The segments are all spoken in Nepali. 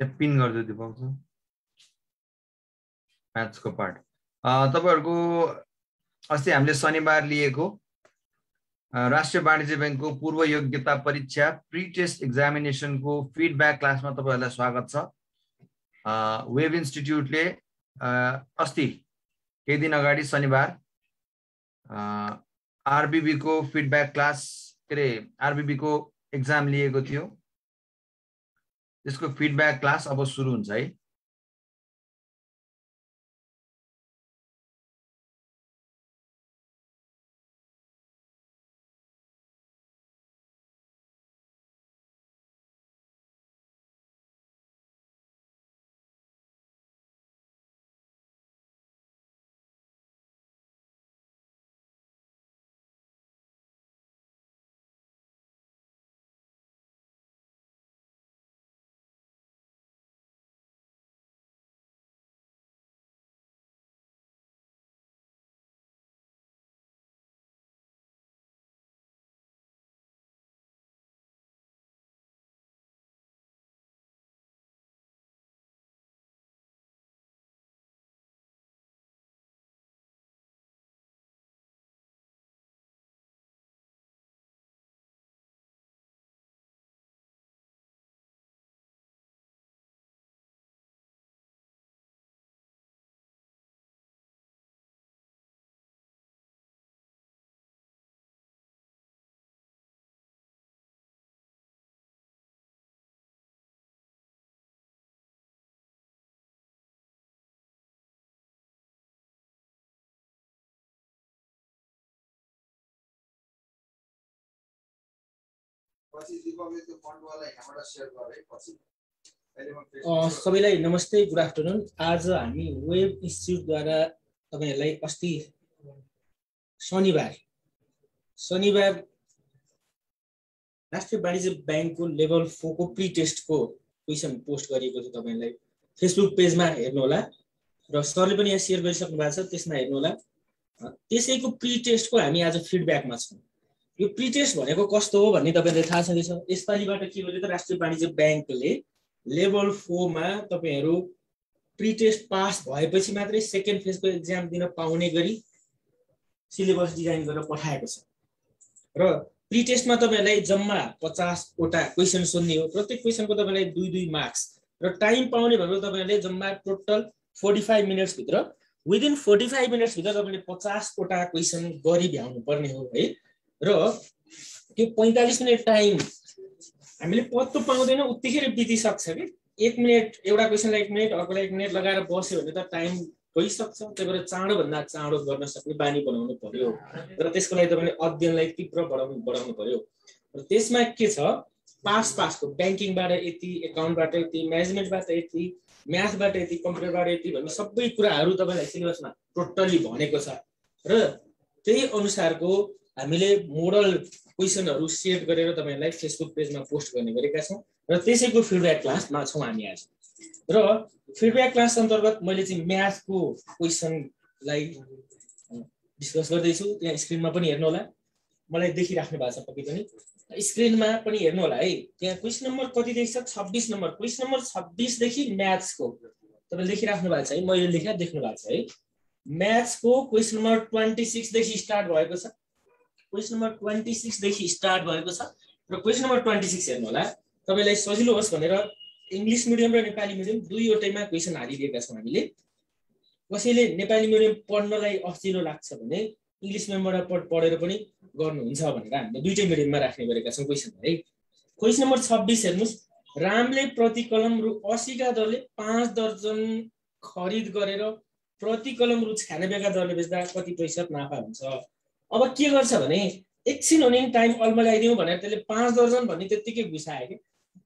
त्यहाँ पिन गर्दै दिपाउँछ म्याथ्सको पार्ट। तपाईहरुको अस्ति हामीले शनिबार लिएको राष्ट्रिय वाणिज्य बैंकको पूर्व योग्यता परीक्षा प्री टेस्ट एक्जामिनेसनको फिडब्याक क्लासमा तपाईहरुलाई स्वागत छ। वेब इन्स्टिट्युटले अस्ति केही दिन अगाडि शनिबार आरबीबी को फिडब्याक क्लास आरबीबी को एक्जाम लिएको थियो। त्यसको फिडब्याक क्लास अब सुरु हुन्छ है। सबैलाई नमस्ते, गुड आफ्टरनुन। आज हामी वेब इन्स्टिट्युटद्वारा तपाईहरुलाई अस्ति शनिबार राष्ट्रिय वाणिज्य बैंकको लेभल 4 को प्री टेस्टको क्वेशन पोस्ट गरिएको छ। तपाईहरुलाई फेसबुक पेजमा हेर्नु होला र सरले पनि यहाँ शेयर गरिसक्नु भएको छ, त्यसमा हेर्नु होला। त्यसैको प्री टेस्टको हामी आज फिडब्याकमा छौं। यो प्री टेस्ट भनेको कस्तो हो भन्ने तपाईहरुलाई थाहा छँदैछ। यसपालिबाट के गर्यो त राष्ट्रिय वाणिज्य बैंकले लेभल 4 मा तपाईहरु प्री टेस्ट पास भएपछि मात्रै सेकेन्ड फेजको एक्जाम दिन पाउने गरी सिलेबस डिजाइन गरेर पठाएको छ। र प्री टेस्टमा तपाईहरुलाई जम्मा 50 वटा क्वेशन सोध्ने हो। प्रत्येक क्वेशनको तपाईहरुलाई 2-2 मार्क्स र टाइम पाउने भनेको तपाईहरुले जम्मा टोटल 45 मिनेट्स भित्र विदिन 45 मिनेट्स भित्र तपाईले 50 वटा क्वेशन गरी भ्याउनु पर्ने हो है। र त्यो 45 मिनेट टाइम हामीले पत्तो पाउँदैन, उत्तिकै बितिसक्छ के। 1 मिनेट एउटा क्वेशनलाई 1 मिनेट, अर्कोलाई 1 मिनेट लगाएर बस्यो भने त टाइम गइसक्छ। त्यही भएर चाँडो भन्दा चाँडो गर्न सक्ने बानी बनाउनु पर्यो र त्यसको लागि तपाईले अध्ययनलाई तीव्र बढाउनु पर्यो। र त्यसमा के छ, पासको बैंकिङबाट यति, एकाउन्टबाट यति, म्यानेजमेन्टबाट यति, म्याथबाट यति, कम्प्युटरबाट यति भन्ने सबै कुराहरू तपाईलाई सिलेबसमा टोटली भनेको छ। र त्यही अनुसारको हामीले मोडल क्वेशनहरु सेट गरेर तपाईहरुलाई फेसबुक पेजमा पोस्ट गर्ने गरेका छौं र त्यसैको फिडब्याक क्लासमा छौं हामी आज। र फिडब्याक क्लास अन्तर्गत मैले चाहिँ म्याथको क्वेशनलाई डिस्कस गर्दै छु। त्यहाँ स्क्रिनमा पनि हेर्नु होला, मलाई देखिराख्नु भएको छ पक्कै पनि, स्क्रिनमा पनि हेर्नु होला है। त्यहाँ क्वेशन नम्बर कति देखिन्छ, 26 नम्बर। क्वेशन नम्बर 26 देखि म्याथ्सको तपाईले देखिराख्नु भएको छ है, मैले लेखेर देख्नु भएको छ है। म्याथ्सको क्वेशन नम्बर 26 देखि स्टार्ट भएको छ। क्वेशन नम्बर 26 देखि स्टार्ट भएको छ र क्वेशन नम्बर 26 हेर्नु होला। तपाईलाई सजिलो होस् भनेर इंग्लिश मिडियम र नेपाली मिडियम दुईवटैमा क्वेशन हालिदिएका छौं हामीले। कसैले नेपाली मिडियम पढ्नलाई अप्ठ्यारो लाग्छ भने इंग्लिश मिडियमबाट पढेर पनि गर्नुहुन्छ भनेर हामीले दुईटै मिडियममा राख्ने गरेका छौं क्वेशन है। क्वेशन नम्बर 26 हेर्नुस्। रामले प्रति कलम रु 80 का दरले 5 दर्जन खरिद गरेर प्रति कलम रु 96 का दरले बेच्दा कति प्रतिशत नाफा हुन्छ। अब के गर्छ भने एकछिन हुने टाइम अल्मलाइदिउँ भनेर त्यसले 5 दर्जन भन्ने त्यतिकै घुसायो के।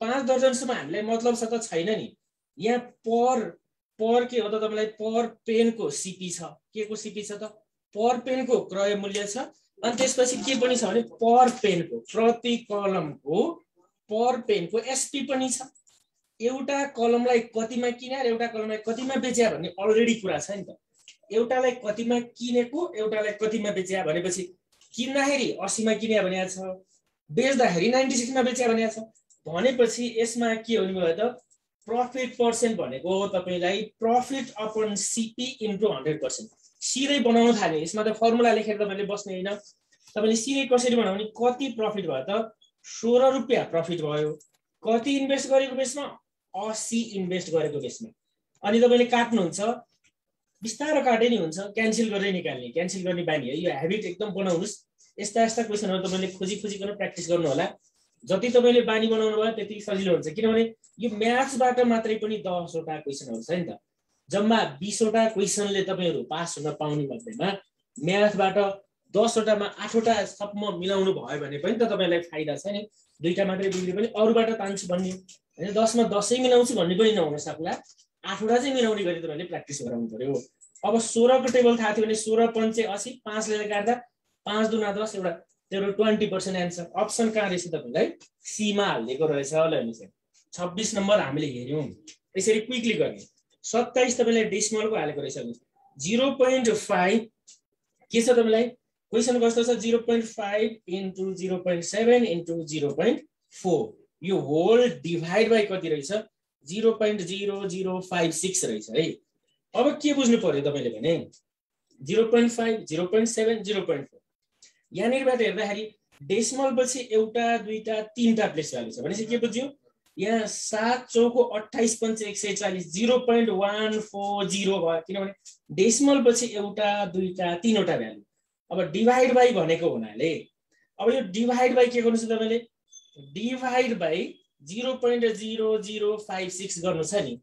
5 दर्जनसम्म हामीलाई मतलब छ त छैन नि। यहाँ पर के हो त, तपाईलाई पर पेनको सीपी छ। के को सीपी छ त, पर पेनको क्रय मूल्य छ। अनि त्यसपछि के पनि छ भने पर पेनको प्रति कलमको पर पेनको एसपी पनि छ। एउटा कलमलाई कतिमा किने र एउटा कलमलाई कतिमा बेचे भन्ने अलरेडी कुरा छ नि त। एउटालाई कतिमा किनेको, एउटालाई कतिमा बेचे भनेपछि किन्दाखेरि 80 मा किने भनेको छ, बेच्दाखेरि 96 मा बेचे भनेको छ। भनेपछि यसमा के हुने भयो त, प्रफिट पर्सेन्ट भनेको तपाईलाई प्रफिट अपन सीपी इन्टु 100%। सिधै बनाउन थाल्यो, यसमा त फर्मुला लेखेर तपाईले बस्ने हैन। तपाईले सिधै कसरी बनाउने, कति प्रफिट भयो त 16 रुपैयाँ प्रफिट भयो, कति इन्भेस्ट गरेको बेसमा 80 इन्भेस्ट गरेको बेसमा। अनि तपाईले काट्नुहुन्छ, बिस्तारो काटे नि हुन्छ, क्यान्सल गरेर निकाल्ने, क्यान्सल गर्ने बानी है। यो ह्याबिट एकदम बनाउनुस्। यस्ता यस्ता क्वेशनहरु तपाईले खोजिकन प्र्याक्टिस गर्नु होला। जति तपाईले बानी बनाउनु भयो त्यति सजिलो हुन्छ, किनभने यो म्याथ्सबाट मात्रै पनि 10 वटा क्वेशनहरु छ नि त। जम्मा 20 वटा क्वेशनले तपाईहरु पास हुन पाउने मध्येमा म्याथबाट 10 वटामा 8 वटा सम्म मिलाउनु भयो भने पनि त तपाईलाई फाइदा छ नि। दुईटा मात्रै बिग्रे पनि अरुबाट तान्छु भन्ने हैन, 10 मा 10 नै मिलाउँछु भन्ने पनि नहुन सक्ला। 8 वटा चाहिँ मिलाउने गरी तपाईले प्र्याक्टिस गराउनु पर्यो। अब 16 को टेबल थाहा थियो भने 16 पंचे 80, 5 ले काट्दा 5 दुना 10, एउटा तेरो 20% एन्सर। अप्सन कहाँ रहेछ तपाईलाई, सी मा हालिदिएको रहेछ। ल हेर्नुस्, 26 नम्बर हामीले हेर्यौं। यसरी क्विकली गर्ने। 27 तपाईलाई डेसिमलको हालेको रहेछ। 0.5 के छ तपाईलाई, क्वेशन कस्तो छ, 0.5 इन्टु 0.7 इन्टु 0.4, यो होल डिभाइड बाइ कति रहेछ, 0.0056 रहेछ है। अब के बुझ्नु पर्यो तपाईले भने 0.5 0.7 0.4 यहाँनिरबाट हेर्दाखेरि डेसिमल पछि एउटा दुईटा तीनटा प्लेस भ्यालु छ भनेपछि के बुझ्यौ, यहाँ 7 चौको 28 पंचे 140 0.140 भयो, किनभने डेसिमल पछि एउटा दुईटा तीनवटा भ्यालु। अब डिभाइड बाइ भनेको हुनाले अब यो डिभाइड बाइ के गर्नु छ तपाईले, डिभाइड बाइ 0.0056 गर्नु छ नि।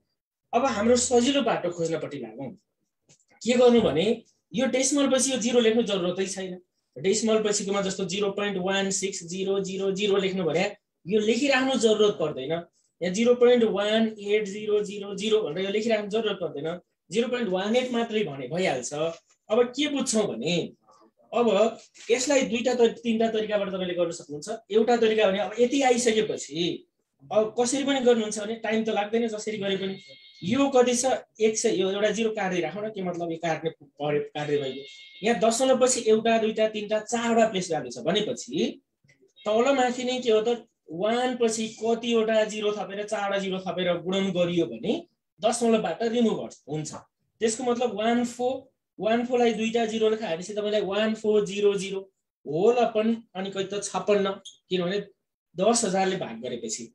अब हाम्रो सजिलो बाटो खोज्नपट्टि लागौं। के गर्नु भने यो डेसिमल पछि यो 0 लेख्नु जरुरतै छैन। डेसिमल पछिकोमा जस्तो 0.16000 लेख्नु भने यो लेखिराख्नु जरुरत पर्दैन। यहाँ 0.18000 भनेर यो लेखिराख्नु जरुरत पर्दैन, 0.18 मात्रै भने भइहाल्छ। अब के बुझ्छौं भने अब यसलाई दुईटा तीनटा तरिकाबाट तपाईले गर्न सक्नुहुन्छ। एउटा तरिका भने अब यति आइसकेपछि अब कसरी पनि गर्नुहुन्छ भने टाइम त लाग्दैन, जसरी गरे पनि यो कति छ 100, यो एउटा 0 काट्दै राखौं न, के मतलब यो काट्ने काट्दै भयो। यहाँ दशमलव पछि एउटा दुईटा तीनटा चारवटा प्लेस भ्यालु छ भनेपछि तल माथि नै के हो त 1 पछि कतिवटा 0 थपेर चारवटा 0 थपेर गुणन गरियो भने दशमलवबाट रिमुभ हुन्छ। त्यसको मतलब 14 लाई दुईटा 0 लेखाएपछि तपाईलाई 1400 होल अपन अनि कति त 56, किनभने 10,000 ले भाग गरेपछि।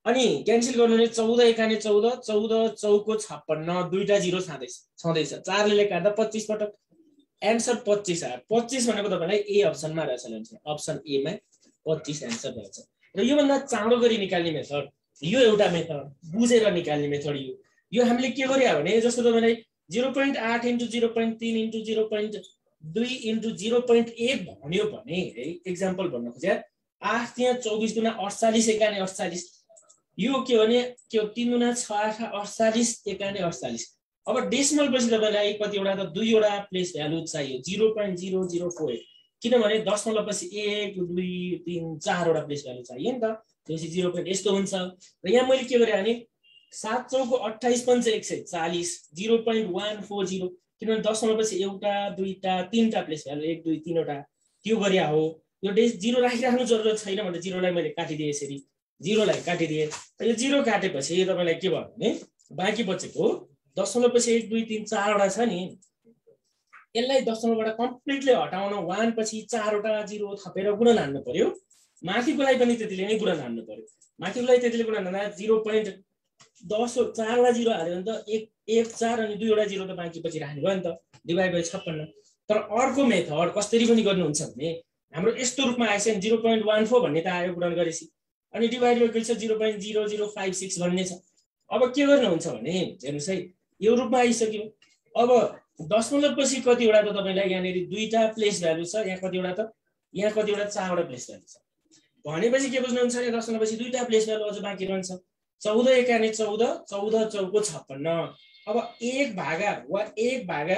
अनि क्यान्सल गर्नुले 14 एकाने 14, 14 चौको 56, दुईटा 0 छँदैछ, 4 ले काट्दा 25 पटक एन्सर 25 आयो। 25 भनेको तपाईलाई ए अप्सनमा रहेछ, अप्सन ए मा 25 एन्सर रहेछ। र यो भन्दा चाँडो गरी निकाल्ने मेथड यो एउटा मेथड, बुझेर निकाल्ने मेथड यो हामीले के गर्या भने जस्तो तपाईलाई 0.8 इन्टु 0.3 इन्टु 0.2 इन्टु 0.1 भन्यो भने है, एक्जाम्पल भन्न खोजे 8 त्यहाँ 24 दुना 48 एकाने 48, यो के भने के 3 दुना 6 8 48 एकाने 48। अब डेसिमल पछि तपाईलाई कतिवटा त दुईवटा प्लेस भ्यालु चाहियो 0.0048, किनभने दशमलव पछि 1 2 3 4वटा प्लेस भ्यालु चाहियो नि त। त्यसपछि 0. यस्तो हुन्छ। र यहाँ मैले के गरे भने 7 चौको 28 पंचे 140 0.140, किनभने दशमलव पछि एउटा दुईटा तीनटा प्लेस भ्यालु 1 2 3 वटा त्यो गरिया हो। यो 0 राखिराख्नु जरुरत छैन भने 0 लाई मैले काटिदिए, यसरी 0 लाई काटिदिए। यो 0 काटेपछि तपाईलाई के भयो भने बाँकी बचेको दशमलव पछि 1 2 3 4 वटा छ नि, यसलाई दशमलवबाट कम्प्लिटली हटाउन 1 पछि 4 वटा 0 थपेर गुणन हान्नु पर्यो। माथिकोलाई पनि त्यतिले नै गुणन हान्नु पर्यो। माथिकोलाई त्यतिले गुणन हान्दा 0.10 4 वटा 0 हाल्यो भने त 1 4 अनि 2 वटा 0 त बाँकी पछि राख्नु भयो नि त, डिभाइड बाइ 56। तर अर्को मेथड कसरी पनि गर्नुहुन्छ भने हाम्रो यस्तो रूपमा आएछ नि 0.14 भन्ने त आयो गुणन गरेपछि, अनि डिभाइड बाइ के छ 0.0056 भन्ने छ। अब के गर्नुहुन्छ भने हेर्नुस् है, यो रूपमा आइसक्यो। अब दशमलव पछि कतिवटा त तपाईलाई यहाँ नेरी दुईटा प्लेस भ्यालु छ, यहाँ कतिवटा त यहाँ कतिवटा चारवटा प्लेस भ्यालु छ भनेपछि के बुझ्नुहुन्छ भने दशमलव पछि दुईटा प्लेस भ्यालु अझ बाँकी रहन्छ। 14 एकाने 14, 14 चौको 56। अब 1 भागा वा 1 भागा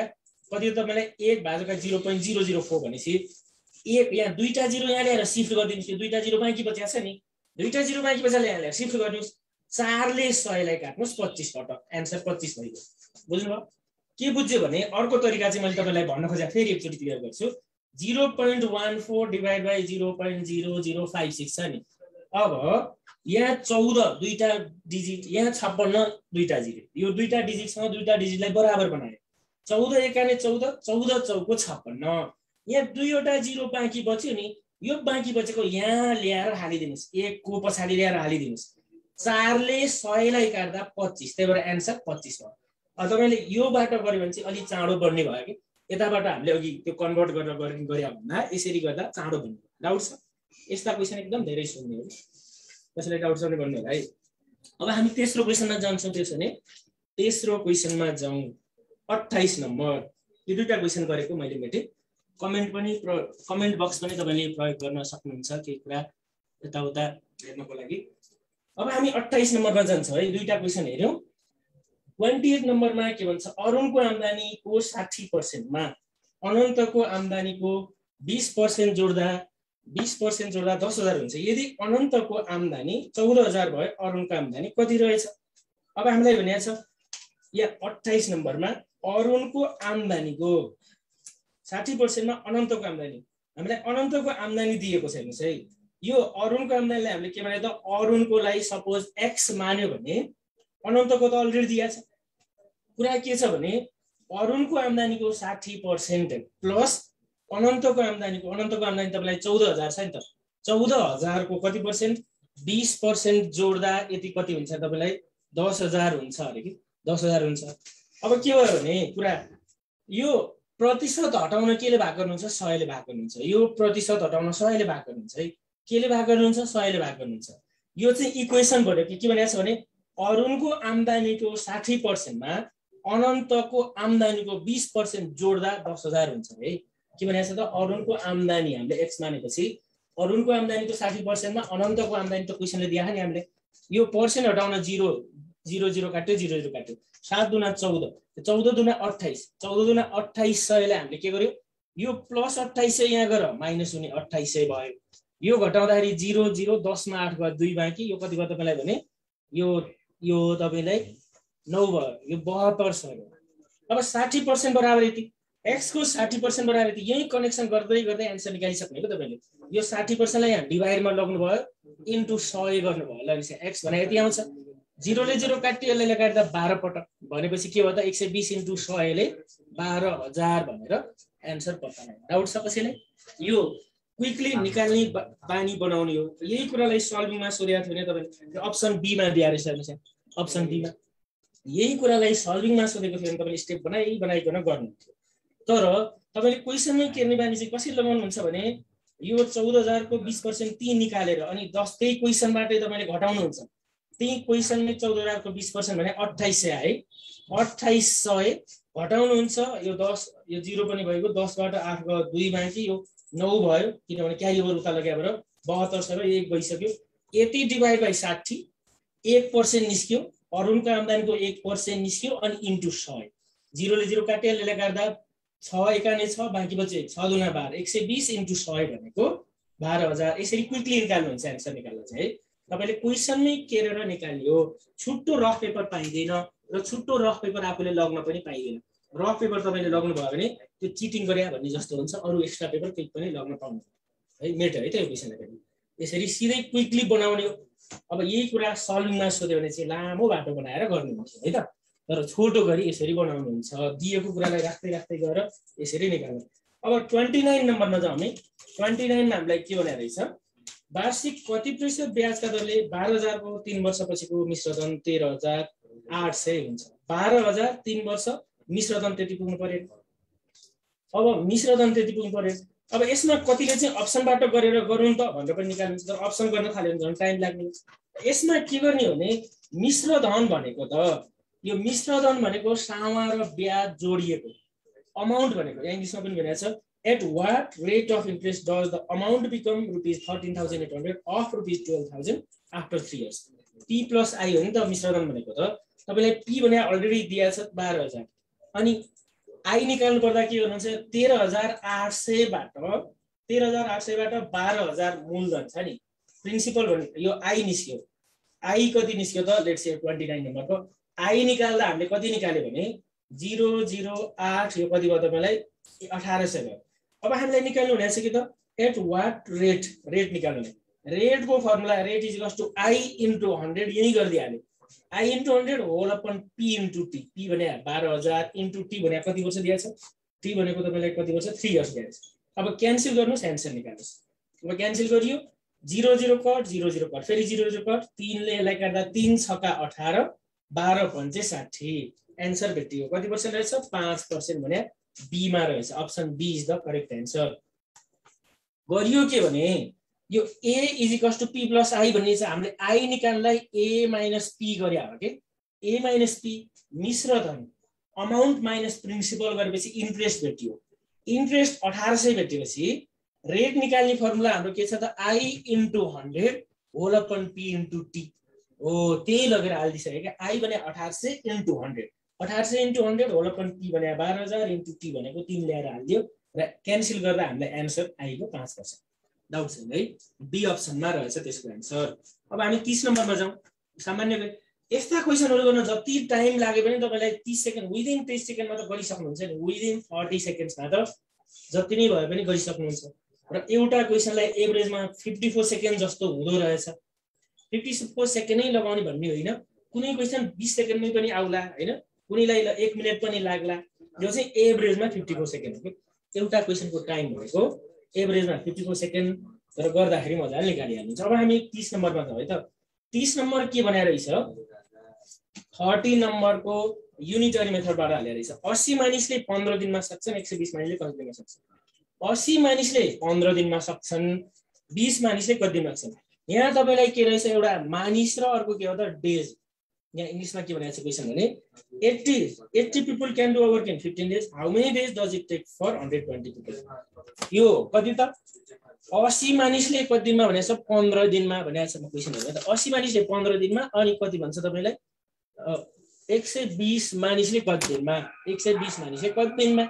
कति तपाईलाई 1 भागा 0.004 भनेपछि 1 यहाँ दुईटा 0 यहाँ ल्याएर शिफ्ट गरिदिनुस्, त्यो दुईटा 0 बाँकी बचेको छ नि, दुईटा 0 बाँकी बचेको ल्याएर शिफ्ट गर्नुस्, 4 ले 100 लाई काट्नुस् 25 पटक, एन्सर 25 भयो। बुझ्नुभयो? के बुझ्यो भने अर्को तरिका चाहिँ मैले तपाईलाई भन्न खोजे, फेरि एकचोटी क्लियर गर्छु। 0.14 डिभाइड बाइ 0.0056 छ नि, अब यहाँ 14 दुईटा डिजिट, यहाँ 56 दुईटा डिजिट, यो दुईटा डिजिटसँग दुईटा डिजिटलाई बराबर बनायो। 14 एकाने 14, 14 चौको 56। यहाँ दुईवटा जिरो बाँकी बच्यो नि, यो बाँकी बचेको यहाँ ल्याएर हालिदिनुस्, 1 को पछाडि ल्याएर हालिदिनुस्। 4 ले 100 लाई काट्दा 25, त्यही भएर एन्सर 25 भयो। अब तपाईले यो बाटो गर्यो भने चाहिँ अलि चाँडो बढ्ने भयो कि यताबाट हामीले अघि त्यो कन्भर्ट गरेर गरे भन्दा यसरी गर्दा चाँडो बन्ने। डाउट छ? यस्ता क्वेशन एकदम धेरै सुन्ने हो, कसैलाई डाउट छ भने भन्नु होला है। अब हामी तेस्रो क्वेशनमा जान्छौँ। त्यसो भने तेस्रो क्वेशनमा जाउँ। 28 नम्बर यो दुईटा क्वेशन गरेको मैले मेटे। कमेन्ट बक्स पनि तपाईले प्रयोग गर्न सक्नुहुन्छ केही कुरा यताउता हेर्नको लागि। अब हामी 28 नम्बरमा जान्छौँ है। दुईटा क्वेशन हेर्यौं। 28 नम्बरमा के भन्छ, अरुणको आम्दानीको 60% मा अनन्तको आम्दानीको 20% जोड्दा 20% जोड्दा 10,000 हुन्छ। यदि अनन्तको आम्दानी 14,000 भयो, अरुणको आम्दानी कति रहेछ? अब हामीलाई भनिएको छ यहाँ 28 नम्बरमा अरुणको आम्दानीको 60% मा अनन्तको आम्दानी, हामीलाई अनन्तको आम्दानी दिएको छ। हेर्नुस् है, यो अरुणको आम्दानीलाई हामीले के भने त अरुणको लागि सपोज x मान्यो भने अनन्तको त अलरेडी दिएको छ। कुरा के छ भने अरुणको आम्दानीको 60% प्लस अनन्तको आम्दानी तपाईलाई 14,000 छ नि त। 14,000 को कति पर्सेन्ट? 20% जोड्दा यति कति हुन्छ तपाईलाई? 10,000 हुन्छ अरे कि 10,000 हुन्छ। अब के भयो भने कुरा यो प्रतिशत हटाउन केले भाग गर्नुहुन्छ? 100 ले भाग गर्नुहुन्छ। यो प्रतिशत हटाउन 100 ले भाग गर्नुहुन्छ है। केले भाग गर्नुहुन्छ? 100 ले भाग गर्नुहुन्छ। यो चाहिँ इक्वेसन भयो। के भनेको छ भने अरुणको आम्दानीको 60% मा अनन्तको आम्दानीको 20% जोड्दा 10,000 हुन्छ है। के भनेको छ त अरुणको आम्दानी हामीले x मानेपछि अरुणको आम्दानीको 60% मा अनन्तको आम्दानी त क्वेशनले दिएको नि हामीले। यो पर्सेन्ट हटाउन 0 0 0 काट्यो 0 0 काट्यो। 7 दुना 14, 14 दुना 28, 14 दुना 2800 लाई हामीले के गर्यो? यो प्लस 2800 यहाँ गर माइनस हुने 2800 भयो। यो घटाउँदाखेरि 0 0 10 मा 8 गयो 2 बाँकी। यो कति भयो तपाईलाई भने यो तपाईलाई 9 भयो। यो 72 भयो। अब 60% बराबर यति, x को 60% बराबर यति। यही कनेक्सन गर्दै गर्दै आन्सर निकालिसक्नु हो तपाईले। यो 60% लाई यहाँ डिभाइडमा लग्नु भयो, इन्टु 100 गर्नु भयो। ल x भने यति आउँछ। 0 ले 0 काट्यो, यसले काट्दा 12 पटक भनेपछि के भयो त 120 इन्टु 100 ले 12,000 भनेर आन्सर पत्ता लाग्यो। डाउट छ कसैले? यो क्विकली निकाल्ने बानी बनाउने हो। यही कुरालाई सल्भिङमा सोधेको थियो भने तपाईले अप्सन बी मा दिएर हेर्नुस्। अप्सन बी मा यही कुरालाई सल्भिङमा सोधेको थियो भने तपाईले स्टेप बनाइकन गर्नुहुन्थ्यो। तर तपाईले क्वेशनमै केर्ने बानी चाहिँ कसरी लगाउनुहुन्छ भने यो 14,000 को 20% ती निकालेर अनि 10 त्यही क्वेशनबाटै तपाईले घटाउनुहुन्छ। त्यही क्वेशनले 14,000 को 20% भने 2800 आए। 2800 घटाउनुहुन्छ। यो 10 यो 0 पनि भएको, 10 बाट 8 गयो 2 बाँकी, यो 9 भयो किनभने क्यारी ओभर उता लगाएर 72 1 गइसक्यो। यति डिभाइड बाइ 60 1% निस्क्यो। अरुणको आम्दानीको 1% निस्क्यो अनि इन्टु 100। 0 ले 0 काट्यो, यसले गर्दा 6 एकाने 6 बाँकी बच्यो 6 दुना 12, 120 इन्टु 100 भनेको 12,000। यसरी क्विकली निकाल्नुहुन्छ आन्सर निकाल्दा चाहिँ है। तपाईले क्वेशनमै केरेर निकालियो। छुट्टो रफ पेपर पाइदैन र छुट्टो रफ पेपर आफूले लग्न पनि पाइदैन। रफ पेपर तपाईले लग्नु भयो भने त्यो चिटिङ गरे भन्ने जस्तो हुन्छ। अरु एक्स्ट्रा पेपर केही पनि लग्न पाउनु है। मेट है त यो क्वेशनलाई पनि यसरी सिधै क्विकली बनाउने हो। अब यही कुरा सल्भिङमा सोध्यो भने चाहिँ लामो बाटो बनाएर गर्नुहुन्छ है त। तर छोटो गरी यसरी बनाउनुहुन्छ। दिएको कुरालाई राख्दै राख्दै गएर यसरी निकाल्नु। अब 29 नम्बरमा जाउँ हामी। 29 मा हामीलाई के भनेको रहेछ? वार्षिक कति प्रतिशत ब्याजका दरले 12,000 को 3 वर्षपछिको मिश्रधन 13,800 हुन्छ। 12,000 3 वर्ष मिश्रधन त्यति पुग्नु पर्यो। अब मिश्रधन त्यति पुग्नु पर्यो। अब यसमा कतिले चाहिँ अप्सनबाट गरेर गरौँ त भनेर पनि निकाल्नुहुन्छ। तर अप्सन गर्न थाल्यो भने झन् टाइम लाग्ने। यसमा के गर्ने हो भने मिश्रधन भनेको त यो मिश्रधन भनेको सामा र ब्याज जोडिएको अमाउन्ट भनेको यहाँ इङ्ग्लिशमा पनि भनेको छ at what rate of interest does the amount become rupees 13,800 of rupees 12,000 after 3 years. P plus I हो नि त मिश्रधन भनेको त। तपाईलाई P भने अलरेडी दिएको छ 12,000 अनि I निकाल्नु पर्दा के गर्नुहुन्छ 13,800 बाट 12,000 मूलधन छ नि प्रिन्सिपल भने यो I निस्क्यो। I कति निस्क्यो त लेट्स से 29 नम्बरको I निकाल्दा हामीले कति निकाल्यो भने 008 यो कति भयो तपाईलाई 1800 भयो। अब हामीलाई निकाल्नु हुनेछ कि त एट वाट रेट निकाल्नु। रेटको formula rate is equals to I into 100 यही गरिदिहाल्यो I into 100 whole upon P into T P भने 12,000 इन्टु T भने कति वर्ष दिएको छ T भनेको तपाईलाई कति वर्ष 3 इयर्स दिएको छ अब क्यान्सल गर्नुस् एन्सर निकाल्नुस् अब क्यान्सल गरियो 0 0 कट 0 0 कट फेरि 0 0 कट 3 ले यसलाई काट्दा 3 छका 18 12 पंचे 60 एन्सर भेटियो कति पर्सेन्ट रहेछ 5% भने बी मा रहेछ option B is the correct answer गरियो के भने यो a is equals to p plus i भन्ने छ हामीले i निकाल्नलाई a माइनस p गरे हो के a माइनस p मिश्र धन अमाउन्ट माइनस प्रिन्सिपल गरेपछि इन्ट्रेस्ट भेटियो इन्ट्रेस्ट 1800 भेटेपछि रेट निकाल्ने फर्मुला हाम्रो के छ त I into 100 whole upon P into T हो त्यही लगेर हाल्दिसक्यो के I भने 1800 into 100 1800 into 100 whole upon P भने 12000 इन्टु T भनेको 3 ल्याएर हाल्दियो र क्यान्सल गर्दा हामीलाई एन्सर I को 5% डाउट छैन है बी अप्सनमा रहेछ त्यसको एन्सर अब हामी 30 नम्बरमा जाउँ सामान्य यस्ता क्वेशनहरु गर्न जति टाइम लागे पनि तपाईलाई 30 सेकेन्ड विदिन 30 सेकेन्डमा त गरिसक्नुहुन्छ नि विदिन 40 सेकेन्ड्समा त जति नै भए पनि गरिसक्नुहुन्छ र एउटा क्वेशनलाई एभरेजमा 54 सेकेन्ड जस्तो हुँदो रहेछ 54 सेकेन्ड नै लगाउने भन्ने होइन कुनै क्वेशन 20 सेकेन्डमै पनि आउला हैन कुनैलाई 1 मिनेट पनि लाग्ला यो चाहिँ एभरेजमा 54 सेकेन्ड हो एउटा क्वेशनको टाइम भनेको एभरेजमा 54 सेकेन्ड तर गर्दाखेरि मजाले निकालिहाल्नुहुन्छ अब हामी 30 नम्बरमा छ है त 30 नम्बर के बनाएर रहेछ 30 नम्बरको युनिटरी मेथडबाट हालेर रहेछ 80 मानिसले 15 दिनमा सक्छन् 120 मानिसले कति दिनमा सक्छन् 80 मानिसले 15 दिनमा सक्छन् 20 मानिसले कति दिनमा सक्छन् यहाँ तपाईलाई के रहेछ एउटा मानिस र अर्को के हो त डेज यहाँ इंग्लिशमा के भनेको छ क्वेशन भने 80 people can do work in 15 days how many days does it take for 120 people यो कति त 80 मानिसले कति दिनमा भनेछ 15 दिनमा भनेको छ क्वेशन हो त 80 मानिसले 15 दिनमा अनि कति भन्छ तपाईलाई 120 मानिसले कति दिनमा 120 मानिसले कति दिनमा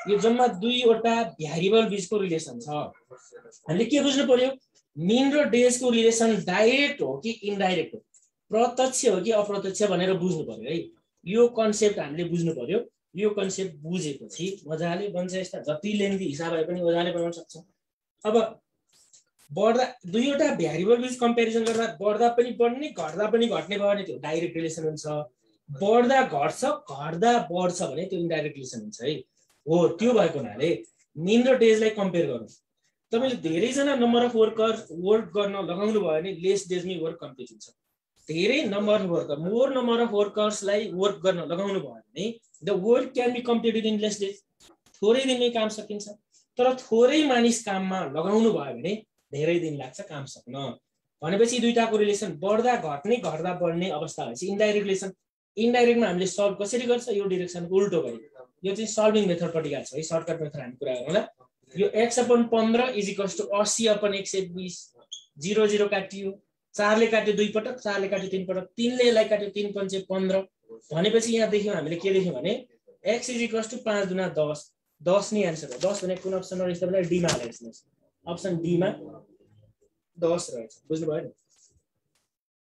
यो जम्मा दुईवटा भ्यारिएबल बीचको रिलेसन छ हामीले के बुझ्नु पर्यो मीन र डेज को रिलेसन डाइरेक्ट हो कि इनडाइरेक्ट हो प्रत्यक्ष हो कि अप्रत्यक्ष भनेर बुझ्नु पर्यो है यो कन्सेप्ट हामीले बुझ्नु पर्यो यो कन्सेप्ट बुझेपछि मजाले बन्छ यस्ता जति लेन्दी हिसाब भए पनि मजाले बनाउन सक्छ अब बढ्दा दुईवटा भ्यारिएबल बीच कम्पेरिजन गर्दा बढ्दा पनि बढ्ने घट्दा पनि घट्ने भयो भने त्यो डाइरेक्ट रिलेसन हुन्छ बढ्दा घट्छ घट्दा बढ्छ भने त्यो इनडाइरेक्ट रिलेसन हुन्छ है हो त्यो भएको हुनाले मीन र डेजलाई कम्पेयर गर्नु तपाईले धेरै जना नम्बर अफ वर्क गर्न लगाउनु भयो भने लेस डेजमै वर्क कम्प्लिट हुन्छ धेरै number of worker more number of वर्कर्सलाई वर्क गर्न लगाउनु भयो भने the work can be completed in less days थोरै दिनमै काम सकिन्छ तर थोरै मानिस काममा लगाउनु भयो भने धेरै दिन लाग्छ काम सक्न भनेपछि दुईटाको रिलेसन बढ्दा घट्ने घट्दा बढ्ने अवस्था भएपछि इनडाइरेक्ट रिलेसन इनडाइरेक्टमा हामीले सल्भ कसरी गर्छ यो डाइरेक्सनको उल्टो गरी यो चाहिँ सल्भिङ मेथडपट्टि गएको छ है सर्टकट मेथड हामी कुरा गरौँला यो x/15 = 80/120 0 0 काटियो 4 ले काट्यो 2 पटक 4 ले काट्यो 3 पटक 3 ले यसलाई काट्यो 3 पंचे 15 भनेपछि यहाँ देख्यौ हामीले के देख्यौ भने x = 5 दुना 10 10 नै आन्सर हो 10 भने कुन अप्सन रहेछ तपाईलाई डी मा हालेर्नुहोस् अप्सन डी मा 10 रहेछ बुझ्नु भयो नि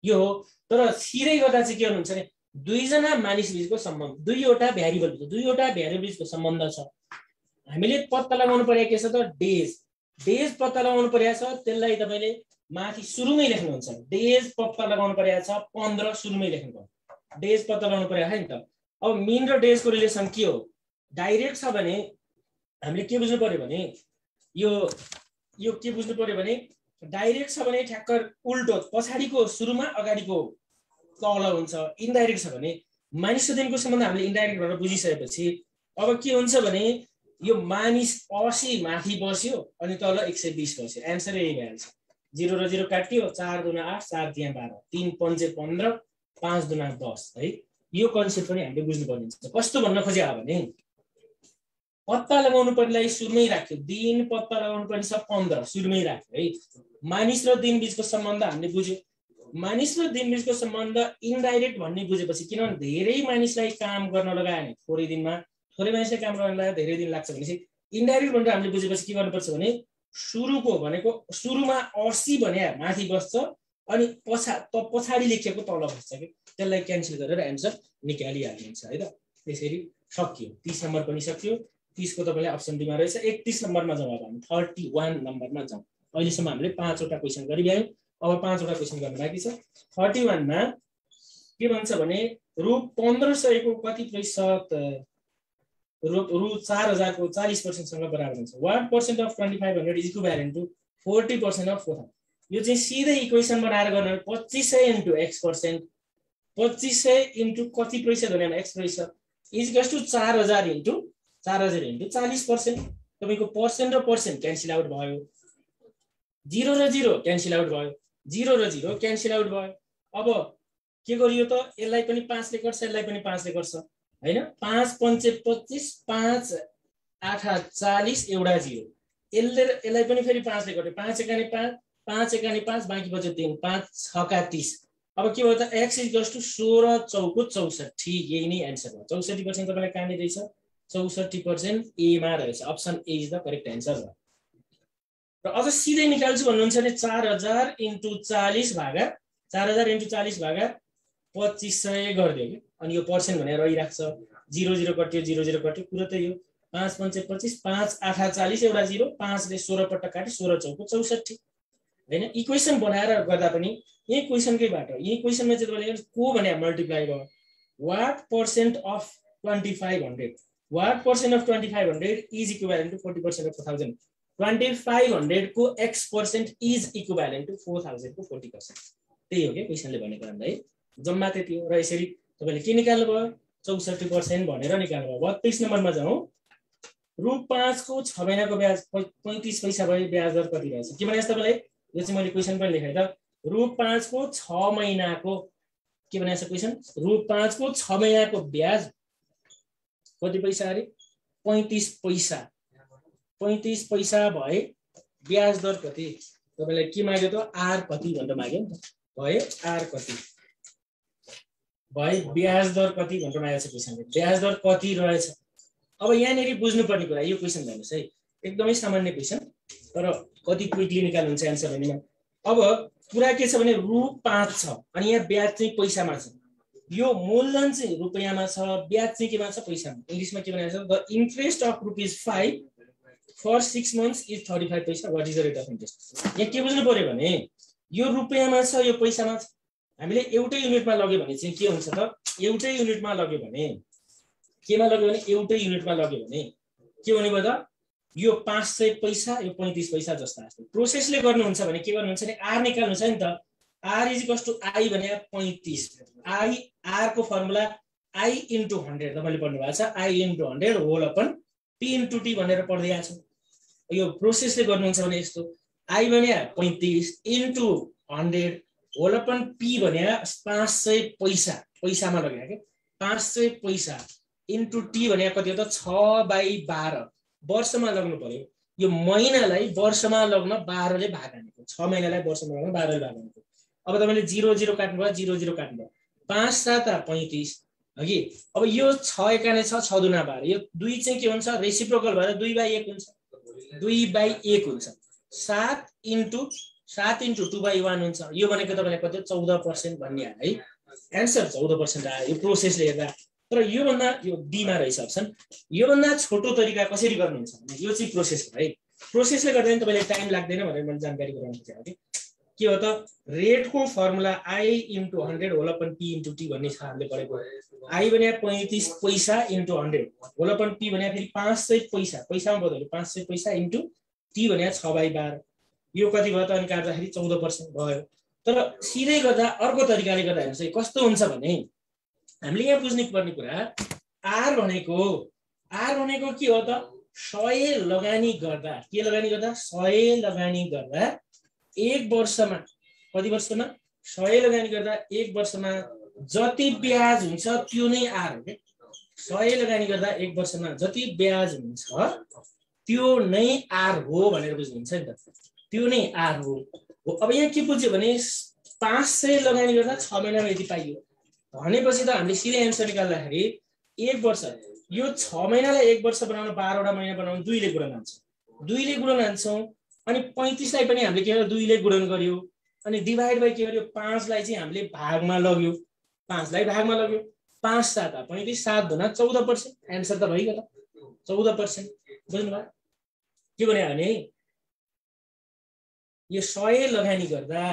यो हो तर सिधै गर्दा चाहिँ के हुन्छ भने दुईजना मानिस बीचको सम्बन्ध दुईवटा भ्यारिएबल बीचको सम्बन्ध छ हामीले पत्ता लगाउनु पर्यो के छ त डेज पत्ता लगाउनु पर्या छ त्यसलाई तपाईले माथि सुरुमै लेख्नुहुन्छ डेज पत्ता लगाउनु पर्या छ 15 सुरुमै लेख्नु डेज पत्ता लगाउनु पर्या है नि त अब मीन र डेज को रिलेसन के हो डाइरेक्ट छ भने हामीले के बुझ्नु पर्यो भने यो के बुझ्नु पर्यो भने डाइरेक्ट छ भने ठ्याक्कर उल्टो पछाडीको सुरुमा अगाडिको तल हुन्छ इनडाइरेक्ट छ भने मानिस र दिनको सम्बन्ध हामीले इनडाइरेक्ट भनेर बुझिसकेपछि अब के हुन्छ भने यो मानिस 80 माथि बस्यो अनि तल 120 बस्यो एन्सर यही भइहाल्छ 0 र 0 काट्यो 4 दुना 8 4 तिया 12 3 पंचे 15 5 दुना 10 है यो कन्सेप्ट पनि हामीले बुझ्नु पर्ने हुन्छ कस्तो भन्न खोजे हो भने पत्ता लगाउनु पर्नेलाई सुरुमै राख्यो दिन पत्ता लगाउनु पर्ने छ 15 सुरुमै राख्यो है मानिस र दिन बीचको सम्बन्ध हामीले बुझ्यो मानिस र दिन बीचको सम्बन्ध इनडाइरेक्ट भन्ने बुझेपछि किनभने धेरै मानिसलाई काम गर्न लगायो भने थोरै दिनमा थोरै मानिसलाई काम गर्न लगायो धेरै दिन लाग्छ भनेपछि इनडाइरेक्ट भनेर हामीले बुझेपछि के गर्नुपर्छ भने सुरुको भनेको सुरुमा 80 भने माथि बस्छ अनि पछाडी लेखेको तल बस्छ के त्यसलाई क्यान्सल गरेर एन्सर निकालिहाल्नुहुन्छ है त त्यसरी सकियो 30 नम्बर पनि सकियो 30 को तपाईलाई अप्सन डी मा रहेछ 31 नम्बरमा जाउँ अब हामी 31 नम्बरमा जाउँ अहिलेसम्म हामीले 5 वटा क्वेशन गरिभ्यौं। अब 5 वटा क्वेशन गर्न बाँकी छ। 31 मा के भन्छ भने रु 1500 को कति प्रतिशत रु 4000 को 40% सँग बराबर हुन्छ। What percent of 2500 is equivalent to 40% of 4000? यो चाहिँ सिधै इक्वेसन बनाएर गर्न 2500 into x%, 2500 into कति प्रतिशत भने x प्रतिशत इज इक्वल्स टु 4000 into 40% तपाईको पर्सेन्ट र पर्सेन्ट क्यान्सल आउट भयो, 0 र 0 क्यान्सल आउट भयो, 0 र 0 क्यान्सल आउट भयो। अब के गरियो त यसलाई पनि 5 ले गर्छ, यसलाई पनि 5 ले गर्छ हैन। 5 पंचे 25, 5 8 40 एउटा 0, यसलाई पनि फेरि 5 ले गर्यो, 5 एकानी 5, 5 एकानी 5, बाँकी बच्यो 3, 5 6 30। अब के भयो त x इक्वल्स टु 16 चौको 64। यही नै आन्सर हो। 64% तपाईलाई कहाँले रहेछ? 64% ए मा रहेछ। Option A is the correct answer हो। र अझ सिधै निकाल्छु भन्नुहुन्छ भने 4000 into 40 भागा 4000 into 40 भागा 2500 गर्दियो के। अनि यो पर्सेन्ट भनेर रहिराख्छ, 0 0 कट्यो, 0 0 कट्यो, कुरा त यो 5 पंचे 25, 5 8 40 एउटा 0, 5 ले 16 पट्टा काट्यो, 16 चौको 64 हैन। इक्वेसन बनाएर गर्दा पनि यही क्वेसनकैबाट यही क्वेसनमा चाहिँ तपाईले को भने मल्टिप्लाई भयो। What percent of 2500, what percent of 2500 is equivalent to 40% of 4000। 2500 को x% इज इक्विभ्यालेन्ट टु 4000 को 40%। त्यही हो के क्वेसनले भनेको हामीलाई। जम्मा त्यति हो। र यसरी तपाईले के निकाल्नु भयो? 64% भनेर निकाल्नु भयो। 32 नम्बरमा जाउँ। रु 5 को 6 महिनाको ब्याज 35 पैसा भयो। ब्याज दर कति रहेछ? के भने तपाईलाई यो चाहिँ मैले क्वेसन पनि लेखेँ त। रु 5 को 6 महिनाको के भनेछ क्वेसन? रु 5 को 6 महिनाको ब्याज कति पैसा अरे? 35 पैसा। 35 पैसा भए ब्याज दर कति? तपाईलाई के माग्यो त? आर कति भनेर माग्यो नि त। भए आर कति भए ब्याज दर कति भनेर मागेको छ क्वेसनले। ब्याज दर कति रहेछ? अब यहाँनेरि बुझ्नुपर्ने कुरा यो क्वेसन हेर्नुस् है, एकदमै सामान्य क्वेसन तर कति क्विकली निकाल्नुहुन्छ आन्सर भन्नेमा। अब कुरा के छ भने रु 5 छ अनि यहाँ ब्याज चाहिँ पैसामा छ। यो मूलधन चाहिँ रुपैयाँमा छ, ब्याज चाहिँ केमा छ? पैसामा। इंग्लिशमा के भनेको छ? The interest of ₹5 for 6 months इज 35 पैसा। What is the rate of interest? यहाँ के बुझ्नु पर्यो भने यो रुपैयाँमा छ, यो पैसामा छ। हामीले एउटै युनिटमा लग्यो भने चाहिँ के हुन्छ त? एउटै युनिटमा लग्यो भने केमा लग्यो भने एउटै युनिटमा लग्यो भने के हुने भयो त? यो 500 पैसा, यो 35 पैसा जस्ता जस्तो प्रोसेसले गर्नुहुन्छ भने के गर्नुहुन्छ भने आर निकाल्नु छ नि त। R is equals to I भने 35। आई आर को फर्मुला आई इन्टु 100 तपाईले पढ्नु भएको छ। I into 100 whole upon P into T भनेर पढ्दै आएको छ। यो प्रोसेसले गर्नुहुन्छ भने यस्तो आई भने 35 इन्टु 100 होल अपन पी भने 500 पैसा। पैसामा लग्यो के 500 पैसा इन्टु टी भने कति हो त? 6/12 वर्षमा लग्नु पर्यो। यो महिनालाई वर्षमा लग्न 12 ले भाग हानेको। 6 महिनालाई वर्षमा लग्न 12 ले भाग हानेको। अब तपाईले 0 0 काट्नु भयो, 0 0 काट्नु भयो। 5 7 35 हगि। अब यो 6 एकाने 6, 6 दुना 12। यो 2 चाहिँ के हुन्छ? रेसिप्रोकल भएर 2/1 हुन्छ। 2/1 हुन्छ। 7 इन्टु 2/1 हुन्छ। यो भनेको तपाईलाई कति? 14% भन्ने आयो है। आन्सर 14% आयो यो प्रोसेसले हेर्दा। तर यो भन्दा यो डी मा रहेछ अप्सन। यो भन्दा छोटो तरिका कसरी गर्नुहुन्छ भने यो चाहिँ प्रोसेस हो है। प्रोसेसले गर्दा नि तपाईलाई टाइम लाग्दैन भनेर मैले जानकारी गराउन खोजेको थिएँ। के हो त? रेटको formula I into 100 whole upon P into T भन्ने छ हामीले पढेको। आई भने 35 पैसा इन्टु 100 होल अपन पी भने फेरि 500 पैसा। पैसामा बदल्यो 500 पैसा इन्टु टी भने 6/12। यो कति भयो त? अनि काट्दाखेरि 14% भयो। तर सिधै गर्दा अर्को तरिकाले गर्दा हेर्नुस् है कस्तो हुन्छ भने हामीले यहाँ बुझ्नु पर्ने कुरा आर भनेको के हो त? 100 लगानी गर्दा के लगानी गर्दा? 100 लगानी गर्दा 1 वर्षमा कति वर्षमा? 100 लगानी गर्दा 1 वर्षमा जति ब्याज हुन्छ त्यो नै आर हो के। 100 लगानी गर्दा 1 वर्षमा जति ब्याज हुन्छ त्यो नै आर हो भनेर बुझ्नुहुन्छ नि त। त्यो नै आर हो। अब यहाँ के बुझ्यो भने 500 लगानी गर्दा 6 महिनामा यति पाइयो भनेपछि त हामीले सिधै एन्सर निकाल्दाखेरि 1 वर्ष यो 6 महिनालाई 1 वर्ष बनाउन 12 वटा महिना बनाउन 2 ले गुणन हान्छौँ। 2 ले गुणन हान्छौँ अनि 35 लाई पनि हामीले के गर्यो? 2 ले गुणन गर्यो अनि डिभाइड बाइ के गर्यो? 5 लाई चाहिँ हामीले भागमा लग्यो। 5 लाई भागमा लग्यो। 5 7 35 7 दुना 14%। आन्सर त भइगयो त 14%। बुझ्नुभयो? के भने यो 100 लगानी गर्दा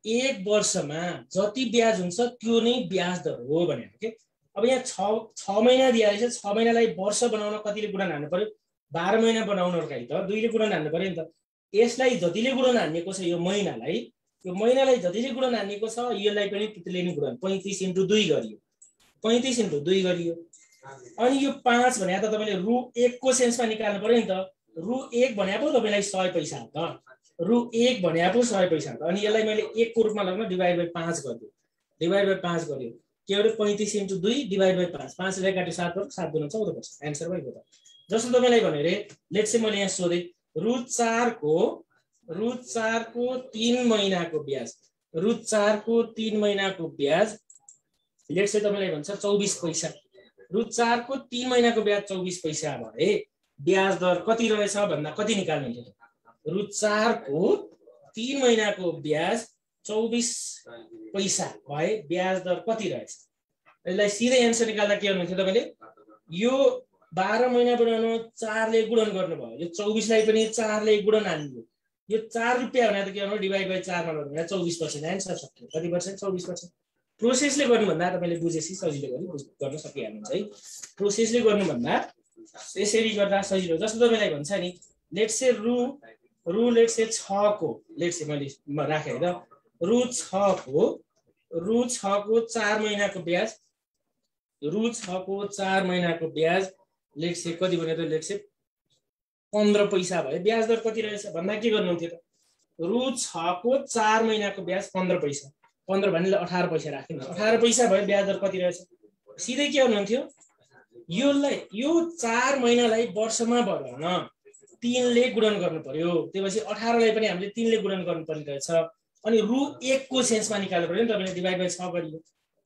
1 वर्षमा जति ब्याज हुन्छ त्यो नै ब्याज दर हो भनेर के। अब यहाँ 6 महिना दिया रहेछ, 6 महिनालाई वर्ष बनाउन कतिले गुणन हाल्नु पर्यो, 12 महिना बनाउनलाई त 2 ले गुणन हाल्नु पर्यो नि त। यसलाई जतिले गुणन हाल्नेको छ यो महिनालाई जतिले गुणन हाल्नेको छ यसलाई पनि त्यतिले नै गुणन 35 × 2 गरियो, 35 × 2 गरियो। अनि यो 5 भने त तपाईले रु1 को सेन्समा निकाल्नु पर्यो नि त। रु1 भने पो तपाईलाई 100 पैसा हो त, रु1 भने पो 100 पैसा हो त। अनि यसलाई मैले 1 को रूपमा लग्न डिभाइड बाइ 5 गर्दियो, डिभाइड बाइ 5 गर्यो के हो 35 × 2 डिभाइड बाइ 5, 5 ले काट्यो 7 पर्छ, 7 × 2 = 14 पर्छ, आन्सर भयो त। जस्तो तपाईलाई भने रे लेट्स से मैले यहाँ सोधे रु4 को 3 महिनाको ब्याज, रु4 को 3 महिनाको ब्याज लेट्स से तपाईलाई भन्छ 24 पैसा। रु4 को 3 महिनाको ब्याज 24 पैसा भए ब्याज दर कति रहेछ भन्दा कति निकाल्नु हुन्छ? रु4 को 3 महिनाको ब्याज 24 पैसा भए ब्याज दर कति रहेछ? यसलाई सिधै एन्सर निकाल्दा के गर्नुहुन्छ तपाईले? यो 12 महिना बनाउनु 4 ले गुणन गर्नुभयो, यो 24 लाई पनि 4 ले गुणन हाल्नु, यो 4 रुपैयाँ भने त के गर्नु डिभाइड बाइ 4 मा गर्नु 24% आन्सर सक्यो। कति पर्सेन्ट? 24%। प्रोसेसले गर्नु भन्दा तपाईले बुझेसी सजिलो गर्न सकिहाल्नुहुन्छ है। प्रोसेसले गर्नु भन्दा यसरी गर्दा सजिलो। जस्तो तपाईलाई भन्छ नि लेट्स से रु लेट्स से 6 को लेट्स से मैले राखे है त रु6 को 4 महिनाको ब्याज, रु6 को 4 महिनाको ब्याज लेट्स से कति भने त लेट्स से 15 पैसा भयो। ब्याज दर कति रहेछ भन्दा के गर्नुहुन्थ्यो त? रु6 को 4 महिनाको ब्याज 15 पैसा, 15 भन्नेले 18 पैसा राख्नु, 18 पैसा भयो। ब्याज दर कति रहेछ? सिधै के गर्नुहुन्थ्यो? यो 4 महिनालाई वर्षमा बनाउन 3 ले गुणन गर्नु पर्यो। त्यसपछि 18 लाई पनि हामीले 3 ले गुणन गर्नु पर्ने रहेछ। अनि रु1 को सेन्समा निकाल्नु पर्यो नि तपाईले डिभाइड बाइ 6 गरियो,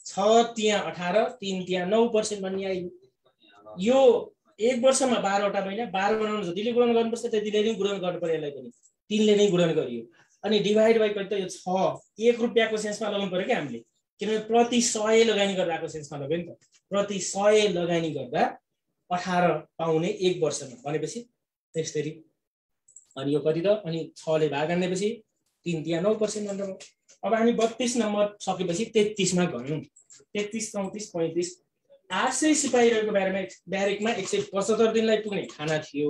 6 त्यहाँ 18 3 त्यहाँ 9% भन्ने आयो। यो 1 वर्षमा 12 वटा महिना, 12 बनाउन जतिले गुणन गर्नुपर्छ त्यतिले नै गुणन गर्नु पर्यो। यसलाई पनि 3 ले नै गुणन गरियो। अनि डिभाइड बाइ कति त यो 6 1 रुपैयाँको सेन्समा लगाउनु पर्यो के हामीले, किनभने प्रति 100 लगानी गर्दाको सेन्समा लग्यो नि त। प्रति 100 लगानी गर्दा 18 पाउने 1 वर्षमा भनेपछि त्यसरी। अनि यो कति त? अनि 6 ले भाग हान्नेपछि 3 त्यहाँ 9% भनेर भयो। अब हामी 32 नम्बर सकेपछि 33 मा गयौं। 33 34 35 800 सिपाही रहेको ब्यारेकमा 175 दिनलाई पुग्ने खाना थियो,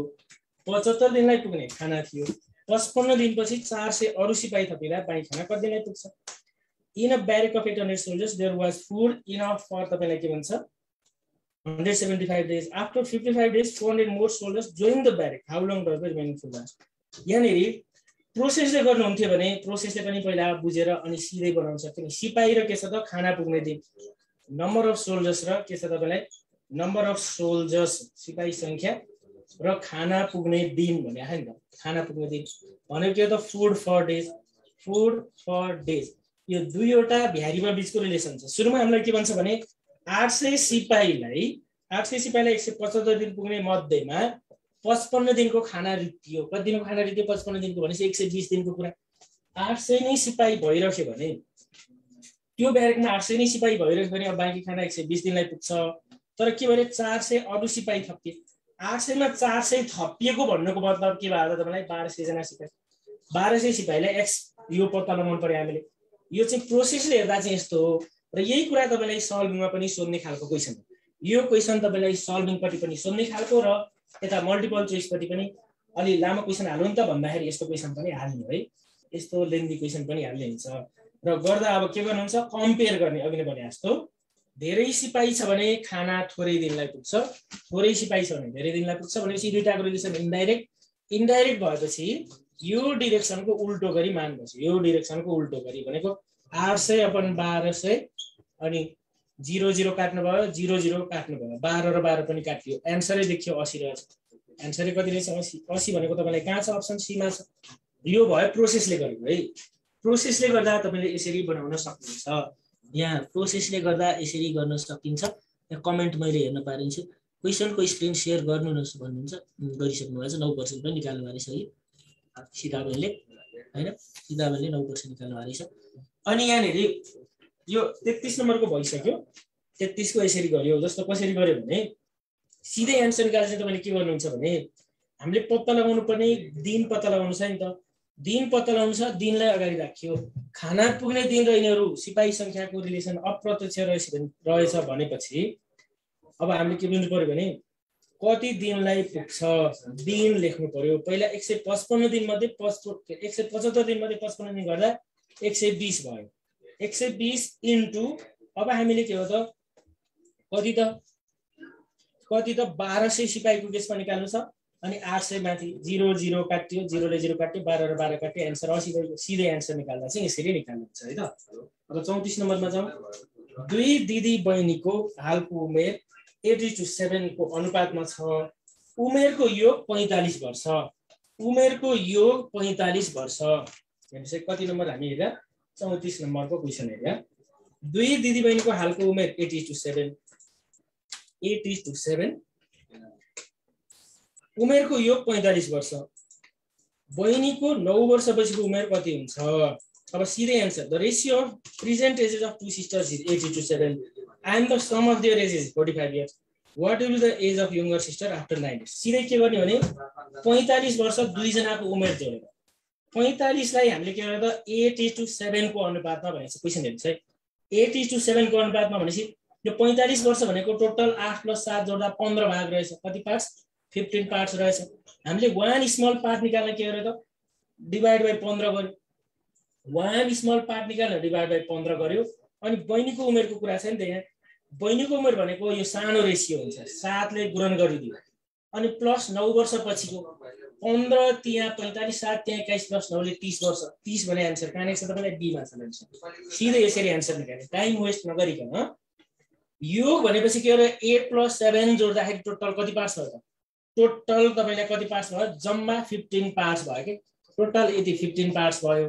75 दिनलाई पुग्ने खाना थियो। 55 दिनपछि 400 अरु सिपाही थपिँदा बाँकी खाना कति दिनलाई पुग्छ? In a barrack of 800 soldiers, there was food enough for तपाईलाई के भन्छ 175 days. After 55 days, 400 more soldiers joined the barrack. How long does the remaining food last? यहाँनेरि प्रोसेसले गर्नुहुन्थ्यो भने प्रोसेसले पनि पहिला बुझेर अनि सिधै बनाउन सक्थ्यो नि। सिपाही र के छ त खाना पुग्ने दिन, नम्बर अफ सोल्जर्स र के छ तपाईलाई नम्बर अफ सोल्जर्स सिपाही संख्या र खाना पुग्ने दिन भने हैन त। खाना पुग्ने दिन भनेको के हो त? Food for days, food for days. यो दुईवटा भ्यारीमा बीचको रिलेसन छ। सुरुमा हामीलाई के भन्छ भने 800 सिपाहीलाई 175 दिन पुग्ने मध्येमा 55 दिनको खाना रित्तियो। कति दिनको खाना रित्तियो? 55 दिनको भनेपछि 120 दिनको कुरा। 800 नै सिपाही भइरह्यो भने त्यो ब्यारेकमा 800 नै सिपाही भइरह्यो भने अब बाँकी खाना 120 दिनलाई पुग्छ। तर के भने 400 अरु सिपाही थपिए। 800 मा 400 थपिएको भन्नुको मतलब के भयो त तपाईलाई? 1200 जना सिपाही। 1200 सिपाहीलाई एक्स यो पत्ता लगाउनु पर्यो हामीले। यो चाहिँ प्रोसेसले हेर्दा चाहिँ यस्तो हो। र यही कुरा तपाईलाई सल्भिङमा पनि सोध्ने खालको क्वेशन हो। यो क्वेशन तपाईलाई सल्भिङपट्टि पनि सोध्ने खालको र यता मल्टिपल चोइसपट्टि पनि अलि लामो क्वेशन हाल्नु नि त भन्दाखेरि यस्तो क्वेशन पनि हाल्नु है। यस्तो लेन्दी क्वेशन पनि हाल्ने हुन्छ। र गर्दा अब के गर्नुहुन्छ? कम्पेयर गर्ने। अघि नै भने जस्तो धेरै सिपाही छ भने खाना थोरै दिनलाई पुग्छ, थोरै सिपाही छ भने धेरै दिनलाई पुग्छ भनेपछि दुईटाको रिलेसन इन्डाइरेक्ट। इन्डाइरेक्ट भएपछि यो डिरेक्सनको उल्टो गरी मान्नुपर्छ। यो डिरेक्सनको उल्टो गरी भनेको 800 अपन 1200 अनि 0 0 काट्नु भयो, 0 0 काट्नु भयो, 12 र 12 पनि काटियो। एन्सरै देखियो 80 रहेछ। एन्सरै कति रहेछ? 80। 80 भनेको तपाईलाई कहाँ छ? अप्सन सी मा छ। यो भयो प्रोसेसले गरेको है। प्रोसेसले गर्दा तपाईले यसरी बनाउन सक्नुहुन्छ। यहाँ प्रोसेसले गर्दा यसरी गर्न सकिन्छ। यहाँ कमेन्ट मैले हेर्न पाइन्छु। क्वेशनको स्क्रिन शेयर गर्नु न भन्नुहुन्छ, गरिसक्नु भएको छ। 9% पनि निकाल्नु भएको छ है सीताबेनले हैन। सीताबेनले 9% निकाल्नु भएको छ। अनि यहाँनेरि यो 33 नम्बरको भइसक्यो। 33 को यसरी गर्यो। जस्तो कसरी गर्यो भने सिधै एन्सर निकाल्दा चाहिँ तपाईले के गर्नुहुन्छ भने हामीले पत्ता लगाउनु पर्ने दिन पत्ता लगाउनु छ नि त। दिन पत्ता लगाउनु छ, दिनलाई अगाडि राखियो। खाना पुग्ने दिन र यिनीहरू सिपाही संख्याको रिलेसन अप्रत्यक्ष रहेछ भनेपछि अब हामीले के बुझ्नु पर्यो भने कति दिनलाई पुग्छ दिन लेख्नु पर्यो। पहिला 155 दिन मध्ये 175 दिन मध्ये 55 दिन गर्दा 120 भयो। 120 इन्टु अब हामीले के हो त कति त 1200 सिपाहीको केसमा निकाल्नु छ अनि 800 माथि 0 0 काट्यो, 0 ले 0 काट्यो, 12 र 12 काट्यो, एन्सर 80 भयो। सिधै एन्सर निकाल्दा चाहिँ यसरी निकाल्नुहुन्छ है त। अब 34 नम्बरमा जाउँ। दुई दिदी बहिनीको हालको उमेर 80:7 को अनुपातमा छ। उमेरको योग 45 वर्ष। उमेरको योग 45 वर्ष भनेपछि कति नम्बर हामी हेर्दा 34 नम्बरको क्वेशन हेर्दा दुई दिदी बहिनीको हालको उमेर 80:7 उमेरको योग 45 वर्ष। बहिनीको 9 वर्षपछिको उमेर कति हुन्छ? अब सिधै answer the ratio of present ages of two sisters is 80:7 and the sum of their ages is 45 years. What will be the age of younger sister after 9 years? सिधै के गर्ने भने 45 वर्ष दुई जनाको उमेर जोडेर 45 लाई हामीले के गर्दा 80:7 को अनुपातमा भनेछ क्वेशन हेर्नुस् है। 80:7 को अनुपातमा भनेपछि यो 45 वर्ष भनेको टोटल 8 + 7 जोड्दा 15 भाग रहेछ। कति पार्ट्स? 15 पार्ट्स रहेछ। हामीले वान स्मल पार्ट निकाल्न के गर्यो त डिवाइड बाइ 15 गर्यो। वान स्मल पार्ट निकाल्न डिवाइड बाइ 15 गर्यो। अनि बहिनीको उमेरको कुरा छ नि त यहाँ। बहिनीको उमेर भनेको यो सानो रेशियो हुन्छ, 7 ले गुणन गरिदियो अनि प्लस 9 वर्षपछिको 15 त्यहाँ 45 7 त्यहाँ 21 प्लस 9 ले 30 वर्ष। 30 भने एन्सर कहाँ छ तपाईलाई बी मा छ आन्सर। सिधै यसरी एन्सर निकाल्ने टाइम वेस्ट नगरिकन। योग भनेपछि के हो र 8 + 7 जोड्दाखेरि टोटल कति पार्ट्स भयो त? टोटल तपाईलाई कति पार्ट्स भयो? जम्मा 15 पार्ट्स भयो के। टोटल यति 15 पार्ट्स भयो।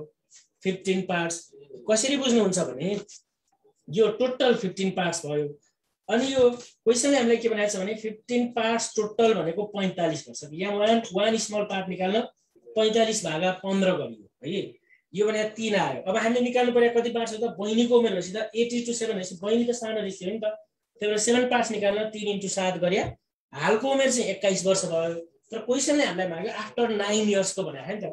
15 पार्ट्स कसरी बुझ्नुहुन्छ भने यो टोटल 15 पार्ट्स भयो। अनि यो क्वेशनले हामीलाई के भनेको छ भने 15 पार्ट्स टोटल भनेको 45 वर्ष। यहाँ वान स्मल पार्ट निकाल्न 45 भागा 15 गरियो है। यो भने 3 आयो। अब हामीले निकाल्नु पर्यो कति पार्ट्स हो त? बहिनीको उमेर भनेपछि त 80:7 भनेपछि बहिनी त सानो रेशियो हो नि त। त्यही भएर 7 पार्ट्स निकाल्न 3 × 7 गरे हालको उमेर चाहिँ 21 वर्ष भयो। तर क्वेशनले हामीलाई माग्यो आफ्टर 9 इयर्स को भनेको नि त।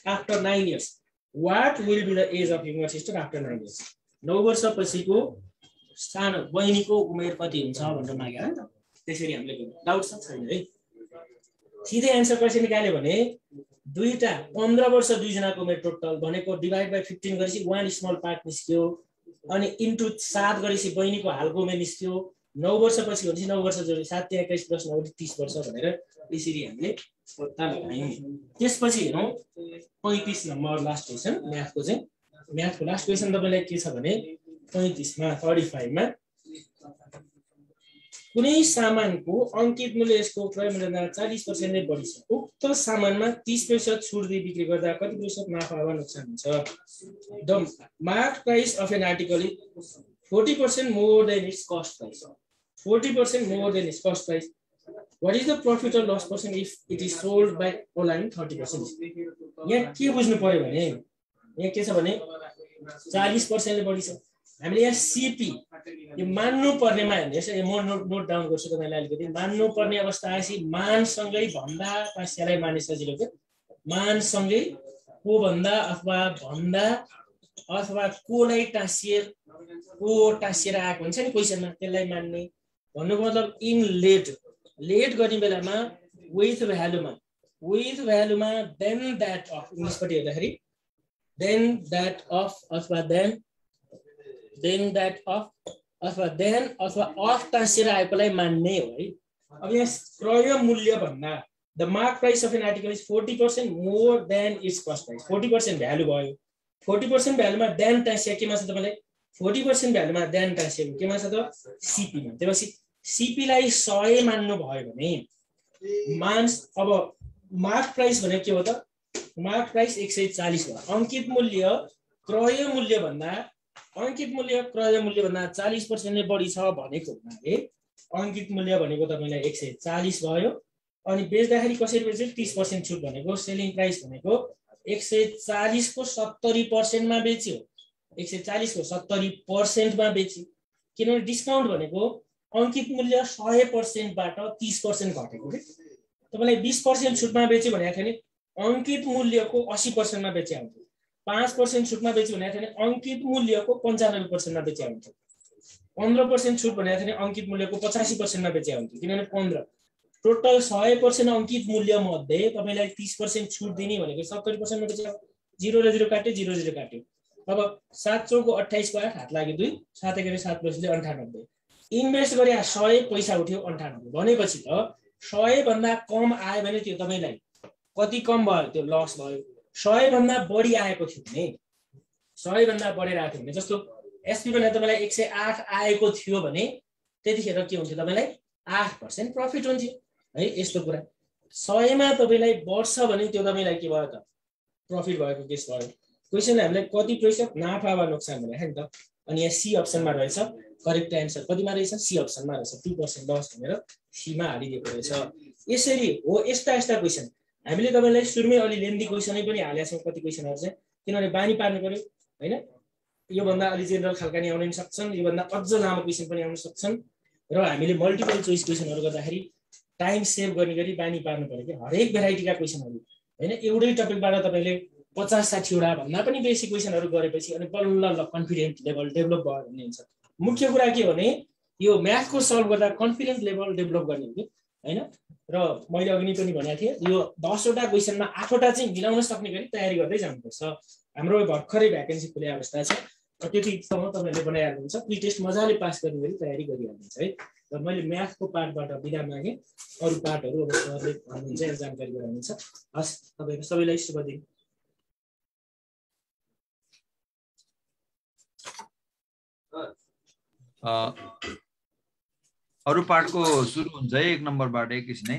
After 9 years what will be the age of younger sister after 9 years? 9 वर्षपछिको सानो बहिनीको उमेर कति हुन्छ भनेर माग्यो हैन त। त्यसरी हामीले डाउट छैन है। सिधै एन्सर कसरी निकाल्यो भने दुईटा 15 वर्ष दुई जनाको उमेर टोटल भनेको डिवाइड बाइ 15 गरेपछि वान स्मल पार्ट निस्क्यो अनि इन्टु 7 गरेपछि बहिनीको हालको उमेर निस्क्यो। 9 वर्षपछि भनेपछि 9 वर्ष जोडी 7 + 21 + 9 = 30 वर्ष भनेर यसरी हामीले पत्ता लगायौं। त्यसपछि हेरौं 35 नम्बर लास्ट क्वेशन म्याथको चाहिँ। म्याथको लास्ट क्वेशन तपाईलाई के छ भने 35 मा 35 मा कुनै सामानको अंकित मूल्य यसको क्रय मूल्यभन्दा 40% नै बढी छ। उक्त सामानमा 30% छुट दिई बिक्री गर्दा कति प्रतिशत नाफा वा नोक्सान हुन्छ? The market price of an article is 40% more than its cost price. 40% more than its cost price. What is the profit or loss percent if it is sold by allowing 30%? यहाँ के बुझ्नु पर्यो भने यहाँ के छ भने 40% ले बढी छ। हामीले यहाँ सीपी यो मान्नु पर्नेमा हेर्नुस्। म नोट डाउन गर्छु तपाईलाई अलिकति। मान्नु पर्ने अवस्था आएपछि मानसँगै भन्दा पास्यालाई माने सजिलो के। मानसँगै को भन्दा अथवा भन्दा अथवा कोलाई टाँसिएर को टाँसिएर आएको हुन्छ नि क्वेशनमा त्यसलाई मान्ने भन्नुको मतलब इन लेट गर्ने बेलामा विथ भ्यालुमा देन दैट अफ इंग्लिशपट्टि हेर्दाखेरि देन दैट अफ अथवा देन अथवा अफ टाँसिएर आएकोलाई मान्ने हो है। अब यहाँ क्रय मूल्य भन्दा the mark price of an article is 40% more than its cost price. 40% value भयो। 40% भ्यालुमा देन टाँसिया केमा छ तपाईलाई? 40% भ्यालुमा देन टाँसिएको केमा छ त? सीपी मा। त्यसपछि सीपी लाई 100 मान्नु भयो भने अब मार्क प्राइस भनेको के हो त? मार्क प्राइस 140 हो। अंकित मूल्य क्रय मूल्य भन्दा 40% नै बढी छ भनेको हुनाले अंकित मूल्य भनेको तपाईलाई 140 भयो। अनि बेच्दाखेरि कसरी बेच्यो? 30% छुट भनेको सेलिङ प्राइस भनेको 140 को 70% मा बेच्यो। 140 को 70% मा बेच्यो। किनभने डिस्काउन्ट भनेको अंकित मूल्य 100% बाट 30% घटेको के। तपाईलाई 20% छुटमा बेच्यो भने अंकित मूल्यको 80% मा बेचे आउँथ्यो। 5% छुटमा बेच्यो भने थियो अंकित मूल्यको 95% मा बेचे आउँथ्यो। 15% छुट भनेको थियो अंकित मूल्यको 85% मा बेचे आउँथ्यो। किनभने 15 टोटल 100% अंकित मूल्य मध्ये तपाईलाई 30% छुट दिने भनेको 70% मा बेचे 0 र 0 काट्यो 0 0 काट्यो। अब 7 चौको 28 को 8 हात लाग्यो 2 7 गरे 7 प्लसले 98। इन्भेस्ट गरे 100 पैसा उठ्यो 98 भनेपछि त 100 भन्दा कम आयो भने त्यो तपाईलाई कति कम भयो त्यो लस भयो। 100 भन्दा बढी आएको थियो भने 100 भन्दा बढेर आएको थियो भने जस्तो एसपी भने तपाईलाई 108 आएको थियो भने त्यतिखेर के हुन्थ्यो तपाईलाई 8% प्रफिट हुन्थ्यो है। यस्तो कुरा 100 मा तपाईलाई बढ्छ भने त्यो तपाईलाई के भयो त प्रफिट भएको केस भयो। क्वेशन हामीले कति प्रतिशत नाफा वा नोक्सान भनेको नि त। अनि यहाँ सी अप्सनमा रहेछ करेक्ट एन्सर कतिमा रहेछ सी अप्सनमा रहेछ 2% लस भनेर सी मा हालिदिएको रहेछ। यसरी हो यस्ता क्वेशन हामीले तपाईलाई सुरुमै अलि लेन्दी क्वेशनै पनि हालेका छौं कति क्वेशनहरु चाहिँ किनभने बानी पार्नु पर्यो हैन। यो भन्दा अलि जेनरल खालका नि आउन सक्छन् यो भन्दा अझ लामो क्वेशन पनि आउन सक्छन् र हामीले मल्टिपल चोइस क्वेशनहरु गर्दाखेरि टाइम सेभ गर्ने गरी बानी पार्नु पर्यो कि हरेक भेराइटीका क्वेशनहरु हैन। एउटै टपिकबाट तपाईले 50-60 वटा भन्दा पनि बेसी क्वेशनहरु गरेपछि अनि बल्ल कन्फिडेन्ट लेभल डेभलप भयो भन्ने हुन्छ। मुख्य कुरा के हो भने यो म्याथको सल्भ गर्दा कन्फिडेन्ट लेभल डेभलप गर्ने हो कि हैन। र मैले अघि पनि भनेको थिएँ यो 10 वटा क्वेशनमा 8 वटा चाहिँ मिलाउन सक्ने गरी तयारी गर्दै जानुपर्छ। हाम्रो भर्खरै भ्याकेन्सी खुले अवस्था छ र त्यतिसम्म तपाईहरुले बनाइहाल्नुहुन्छ प्री टेस्ट मजाले पास गर्ने गरी तयारी गरिहाल्नुहुन्छ है। र मैले म्याथको पार्टबाट बिदा मागे अरु पार्टहरु अब सरले भन्नुहुन्छ जानकारी गराउनुहुन्छ। हस् तपाईहरु सबैलाई शुभ दिन। अरु पार्टको सुरु हुन्छ है 1 नम्बरबाट एकैछिन है।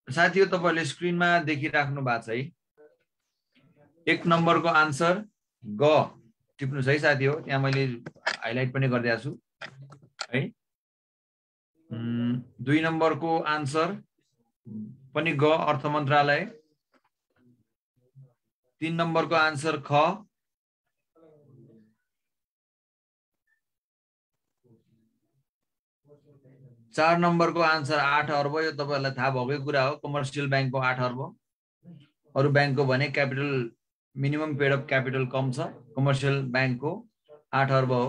साथीहरु तपाईहरुले स्क्रिनमा देखिराख्नु भएको छ है। 1 नम्बरको आन्सर ग टिप्नुस् है साथी हो। त्यहाँ मैले हाइलाइट पनि गरिदिएको छु है। 2 नम्बरको आन्सर पनि ग अर्थ मन्त्रालय। 3 नम्बरको आन्सर ख। 4 नम्बरको आन्सर 8 अर्ब। यो तपाईहरुलाई थाहा भएकै कुरा हो। कमर्सियल बैंकको 8 अर्ब। अरु बैंकको भने capital minimum paid of capital कम छ। कमर्सियल बैंकको 8 अर्ब हो।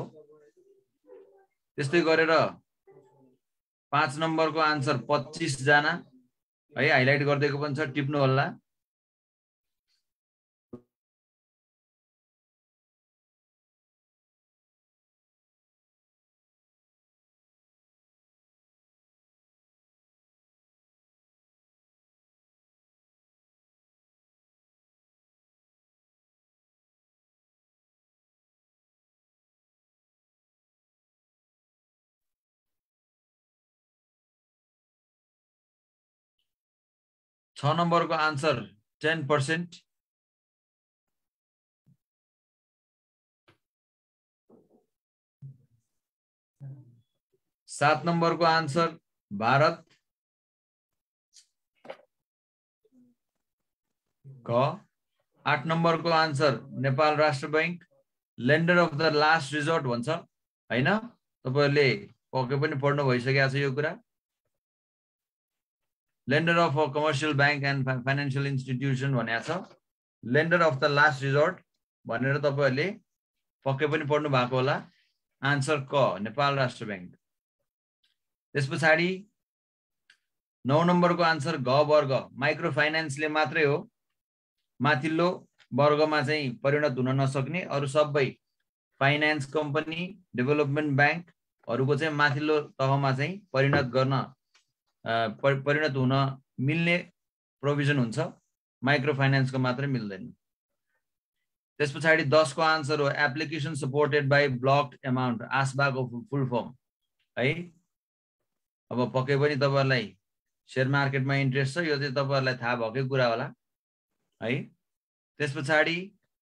त्यस्तै गरेर 5 नम्बरको आन्सर 25 जना है हाइलाइट गर्दिएको पनि छ टिप्नु होला। छ नम्बरको आन्सर 10%। 7 नम्बरको आन्सर भारत। ग 8 नम्बरको आन्सर नेपाल राष्ट्र bank lender of the last resort भन्छ हैन तपाईहरुले पक्कै पनि पढ्नु भइसकेको छ यो कुरा lender of a commercial bank and financial institution भनेको छ lender of the last resort भनेर तपाईहरुले पक्कै पनि पढ्नु भएको होला आन्सर क नेपाल राष्ट्र बैंक त्यसपछि 9 नम्बरको आन्सर ग वर्ग माइक्रो फाइनान्सले मात्रै हो माथिल्लो वर्गमा चाहिँ परिणत हुन नसक्ने अरु सबै फाइनान्स कम्पनी डेभलपमेन्ट बैंकहरुको चाहिँ माथिल्लो तहमा चाहिँ परिणत हुन मिल्ने प्रोभिजन हुन्छ माइक्रो फाइनान्सको मात्रै मिल्दैन त्यसपछि 10 को आन्सर हो application supported by blocked amount आसबाको फुल फर्म है अब पक्कै पनि तपाईहरुलाई शेयर मार्केटमा इन्ट्रेस्ट छ यो चाहिँ तपाईहरुलाई थाहा भएकै कुरा होला है त्यसपछि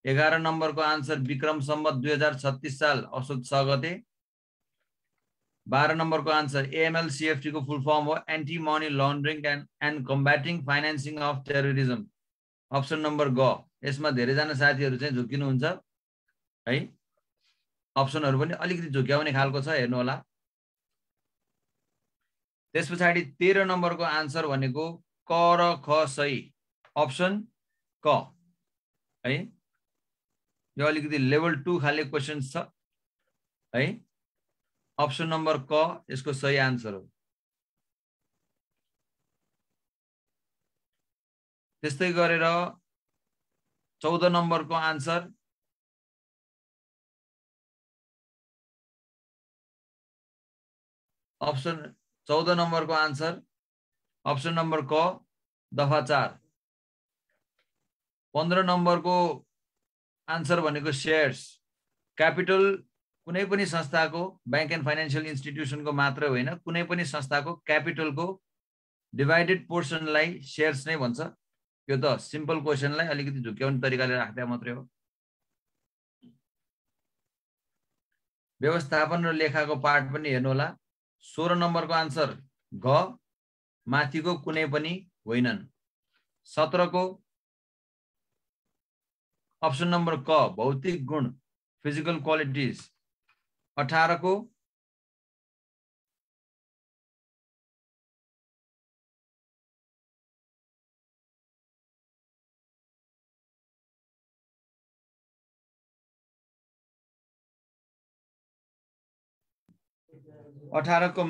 11 नम्बरको आन्सर विक्रम सम्वत 2036 साल असोज 6 गते 12 नम्बरको आन्सर एएमएल सीएफटी को फुल फर्म हो anti money laundering and combating financing of terrorism option number ग यसमा धेरै जना साथीहरु चाहिँ झुकिनु हुन्छ है अप्सनहरु पनि अलिकति झुक्याउने खालको छ हेर्नु होला त्यसपछि 13 नम्बरको आन्सर भनेको क र ख सही अप्सन क है यो अलिकति लेभल 2 खाले क्वेशन्स छ है अप्सन नम्बर क यसको सही आन्सर हो त्यस्तै गरेर 14 नम्बरको आन्सर अप्सन 14 नम्बरको आन्सर अप्सन नम्बर क दफा 4 15 नम्बरको आन्सर भनेको शेयर्स क्यापिटल कुनै पनि संस्थाको बैंक एन्ड फाइनान्शियल इन्स्टिट्युसनको मात्र होइन कुनै पनि संस्थाको क्यापिटलको डिभाइडेड पोर्सनलाई शेयर्स नै भन्छ यो त सिम्पल क्वेशनलाई अलिकति झुक्याउने तरिकाले राख्दा मात्रै हो व्यवस्थापन र लेखाको पार्ट पनि हेर्नु होला 16 नम्बरको आन्सर घ माथिको कुनै पनि होइनन् 17 को अप्सन नम्बर क भौतिक गुण फिजिकल क्वालिटिज 18 को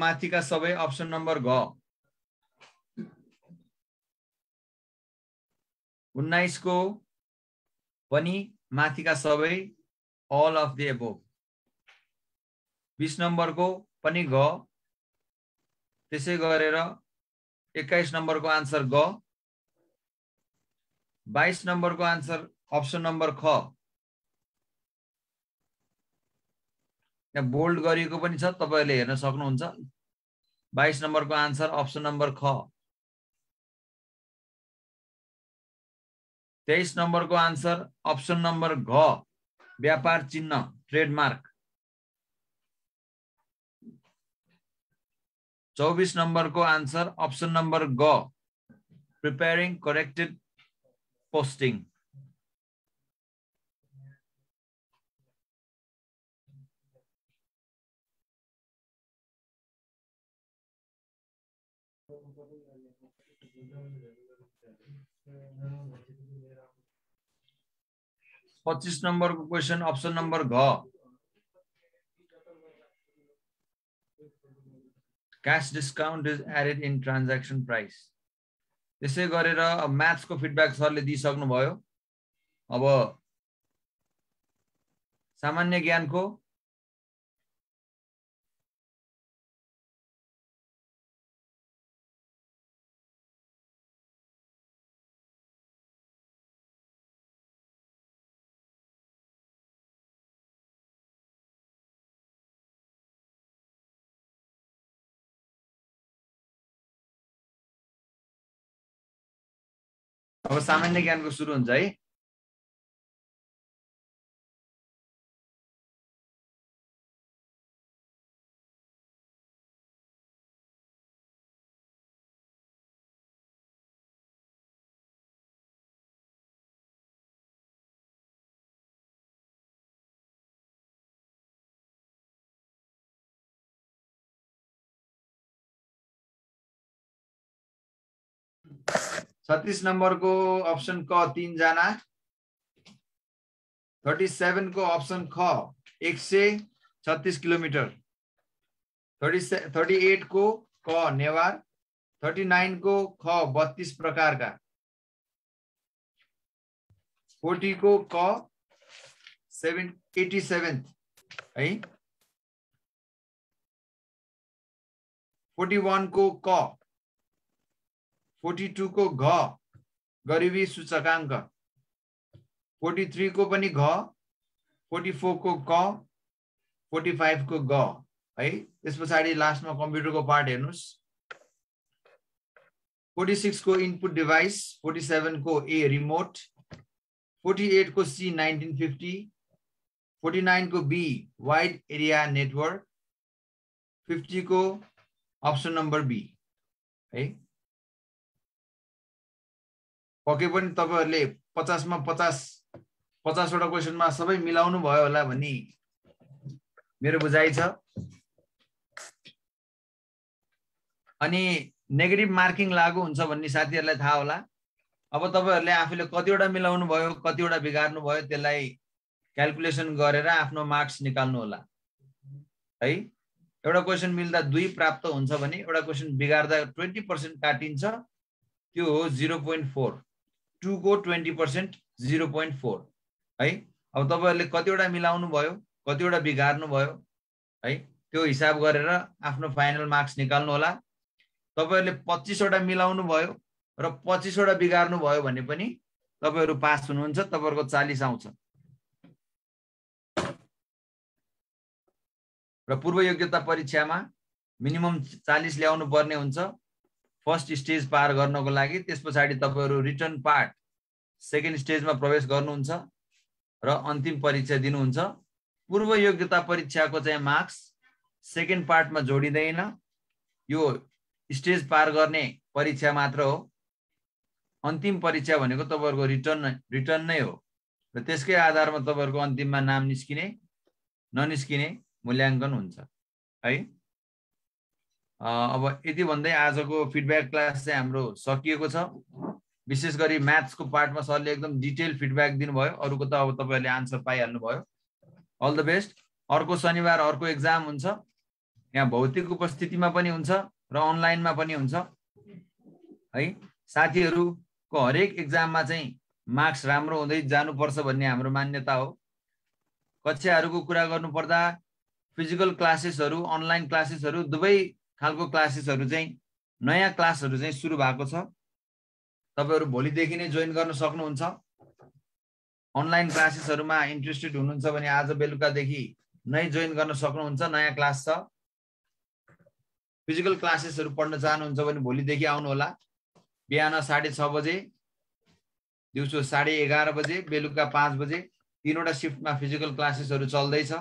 माथिका सबै अप्सन नम्बर घ 19 को पनि माथिका सबै all of the above 20 नम्बरको पनि ग त्यसै गरेर 21 नम्बरको आन्सर ग 22 नम्बरको आन्सर अप्सन नम्बर ख यहाँ बोल्ड गरिएको पनि छ तपाईहरुले हेर्न सक्नुहुन्छ 22 नम्बरको आन्सर अप्सन नम्बर ख 23 नम्बरको आन्सर अप्सन नम्बर घ व्यापार चिन्ह ट्रेडमार्क 24 नम्बरको आन्सर अप्सन नम्बर ग प्रिपेयरिङ करेक्टेड पोस्टिङ पच्चीस नंबर को क्वेश्चन ऑप्शन नंबर घ cash discount is added in transaction price त्यसै गरेर म्याथ्स को फिडब्याक सरले दिइसक्नु भयो अब सामान्य ज्ञान को अब सामान्य ज्ञान को सुरु हुन्छ है 36 नम्बरको अप्सन क 3 जना, 37 को अप्सन ख 136 किलोमिटर, 38 को क नेवार, 39 को ख 32 प्रकार का, 40 को क 87 है, 41 को क, 42 को घ गरिबी सूचकांक, 43 को पनि घ, 44 को क, 45 को ग है। त्यस पछाडी लास्टमा कम्प्युटरको पार्ट हेर्नुस्। 46 को इनपुट डिभाइस, 47 को ए रिमोट, 48 को सी 1950, 49 को बी वाइड एरिया नेटवर्क, 50 को अप्सन नम्बर बी है। पक्कै पनि तपाईहरुले 50 मा 50 वटा क्वेशनमा सबै मिलाउनु भयो होला भन्ने मेरो बुझाइ छ। अनि नेगेटिभ मार्किङ लागू हुन्छ भन्ने साथीहरुलाई थाहा होला। अब तपाईहरुले आफूले कतिवटा मिलाउनु भयो, कतिवटा बिगार्नु भयो, त्यसलाई क्याल्कुलेसन गरेर आफ्नो मार्क्स निकाल्नु होला है। एउटा क्वेशन मिल्दा 2 प्राप्त हुन्छ भने एउटा क्वेशन बिगार्दा 20% काटिन्छ, त्यो हो 0.4। 2 को 20% 0.4 है। अब तपाईहरुले कतिवटा मिलाउनु भयो, कतिवटा बिगार्नु भयो है, त्यो हिसाब गरेर आफ्नो फाइनल मार्क्स निकाल्नु होला। तपाईहरुले 25 वटा मिलाउनु भयो र 25 वटा बिगार्नु भयो भने पनि तपाईहरु पास हुनुहुन्छ, तपाईहरुको 40 आउँछ। र पूर्व योग्यता परीक्षामा मिनिमम 40 ल्याउनु पर्ने हुन्छ फर्स्ट स्टेज पार गर्नको लागि। त्यसपछि तपाईहरु रिटर्न पार्ट सेकेन्ड स्टेजमा प्रवेश गर्नुहुन्छ र अन्तिम परीक्षा दिनुहुन्छ। पूर्व योग्यता परीक्षाको चाहिँ मार्क्स सेकेन्ड पार्टमा जोडिदैन, यो स्टेज पार गर्ने परीक्षा मात्र हो। अन्तिम परीक्षा भनेको तपाईहरुको रिटर्न नै हो र त्यसकै आधारमा तपाईहरुको अन्तिममा नाम निस्किने ननिस्किने मूल्याङ्कन हुन्छ है। अब यति भन्दै आजको फिडब्याक क्लास चाहिँ हाम्रो सकिएको छ। विशेष गरी म्याथ्सको पार्टमा सरले एकदम डिटेल फिडब्याक दिनुभयो, अरूको त अब तपाईहरुले आन्सर पाइहाल्नु भयो। All the best. अर्को शनिबार अर्को एक्जाम हुन्छ, यहाँ भौतिक उपस्थितिमा पनि हुन्छ र अनलाइनमा पनि हुन्छ है। साथीहरुको हरेक एक्जाममा चाहिँ मार्क्स राम्रो हुँदै जानुपर्छ भन्ने हाम्रो मान्यता हो। कक्षाहरुको कुरा गर्नु पर्दा फिजिकल क्लासेसहरु, अनलाइन क्लासेसहरु दुवै खालको क्लासेसहरु चाहिँ नयाँ क्लासहरु चाहिँ सुरु भएको छ। तपाईहरु भोलिदेखि नै जोइन गर्न सक्नुहुन्छ। अनलाइन क्लासेसहरुमा इन्ट्रेस्टेड हुनुहुन्छ भने आज बेलुकादेखि नै जोइन गर्न सक्नुहुन्छ, नयाँ क्लास छ। फिजिकल क्लासेसहरु पढ्न चाहनुहुन्छ भने भोलिदेखि आउनु होला। बिहान 6:30 बजे, दिउँसो 11:30 बजे, बेलुका 5 बजे, तीनवटा शिफ्टमा फिजिकल क्लासेसहरु चल्दैछ।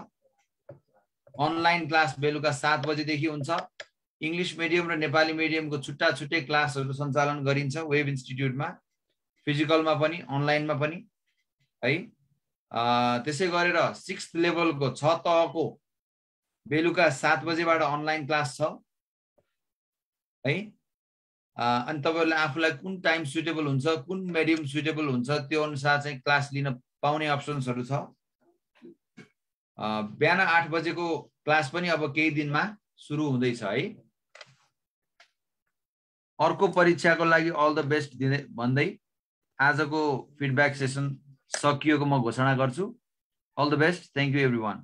अनलाइन क्लास बेलुका 7 बजेदेखि हुन्छ। इंग्लिश मिडियम र नेपाली मिडियमको छुट्टा छुट्टै क्लासहरु सञ्चालन गरिन्छ वेब इन्स्टिट्युटमा, फिजिकलमा पनि अनलाइनमा पनि है। त्यसै गरेर 6th लेभलको 6 तहको बेलुका 7 बजेबाट अनलाइन क्लास छ है। अनि तपाईहरुले आफूलाई कुन टाइम सुटेबल हुन्छ, कुन मिडियम सुटेबल हुन्छ, त्यो अनुसार चाहिँ क्लास लिन पाउने अप्सन्सहरु छ। बिहान 8 बजेको क्लास पनि अब केही दिनमा सुरु हुँदैछ है। अर्को परीक्षाको लागि अल द बेस्ट भन्दै आजको फिडब्याक सेसन सकिएको म घोषणा गर्छु। All the best. Thank you everyone.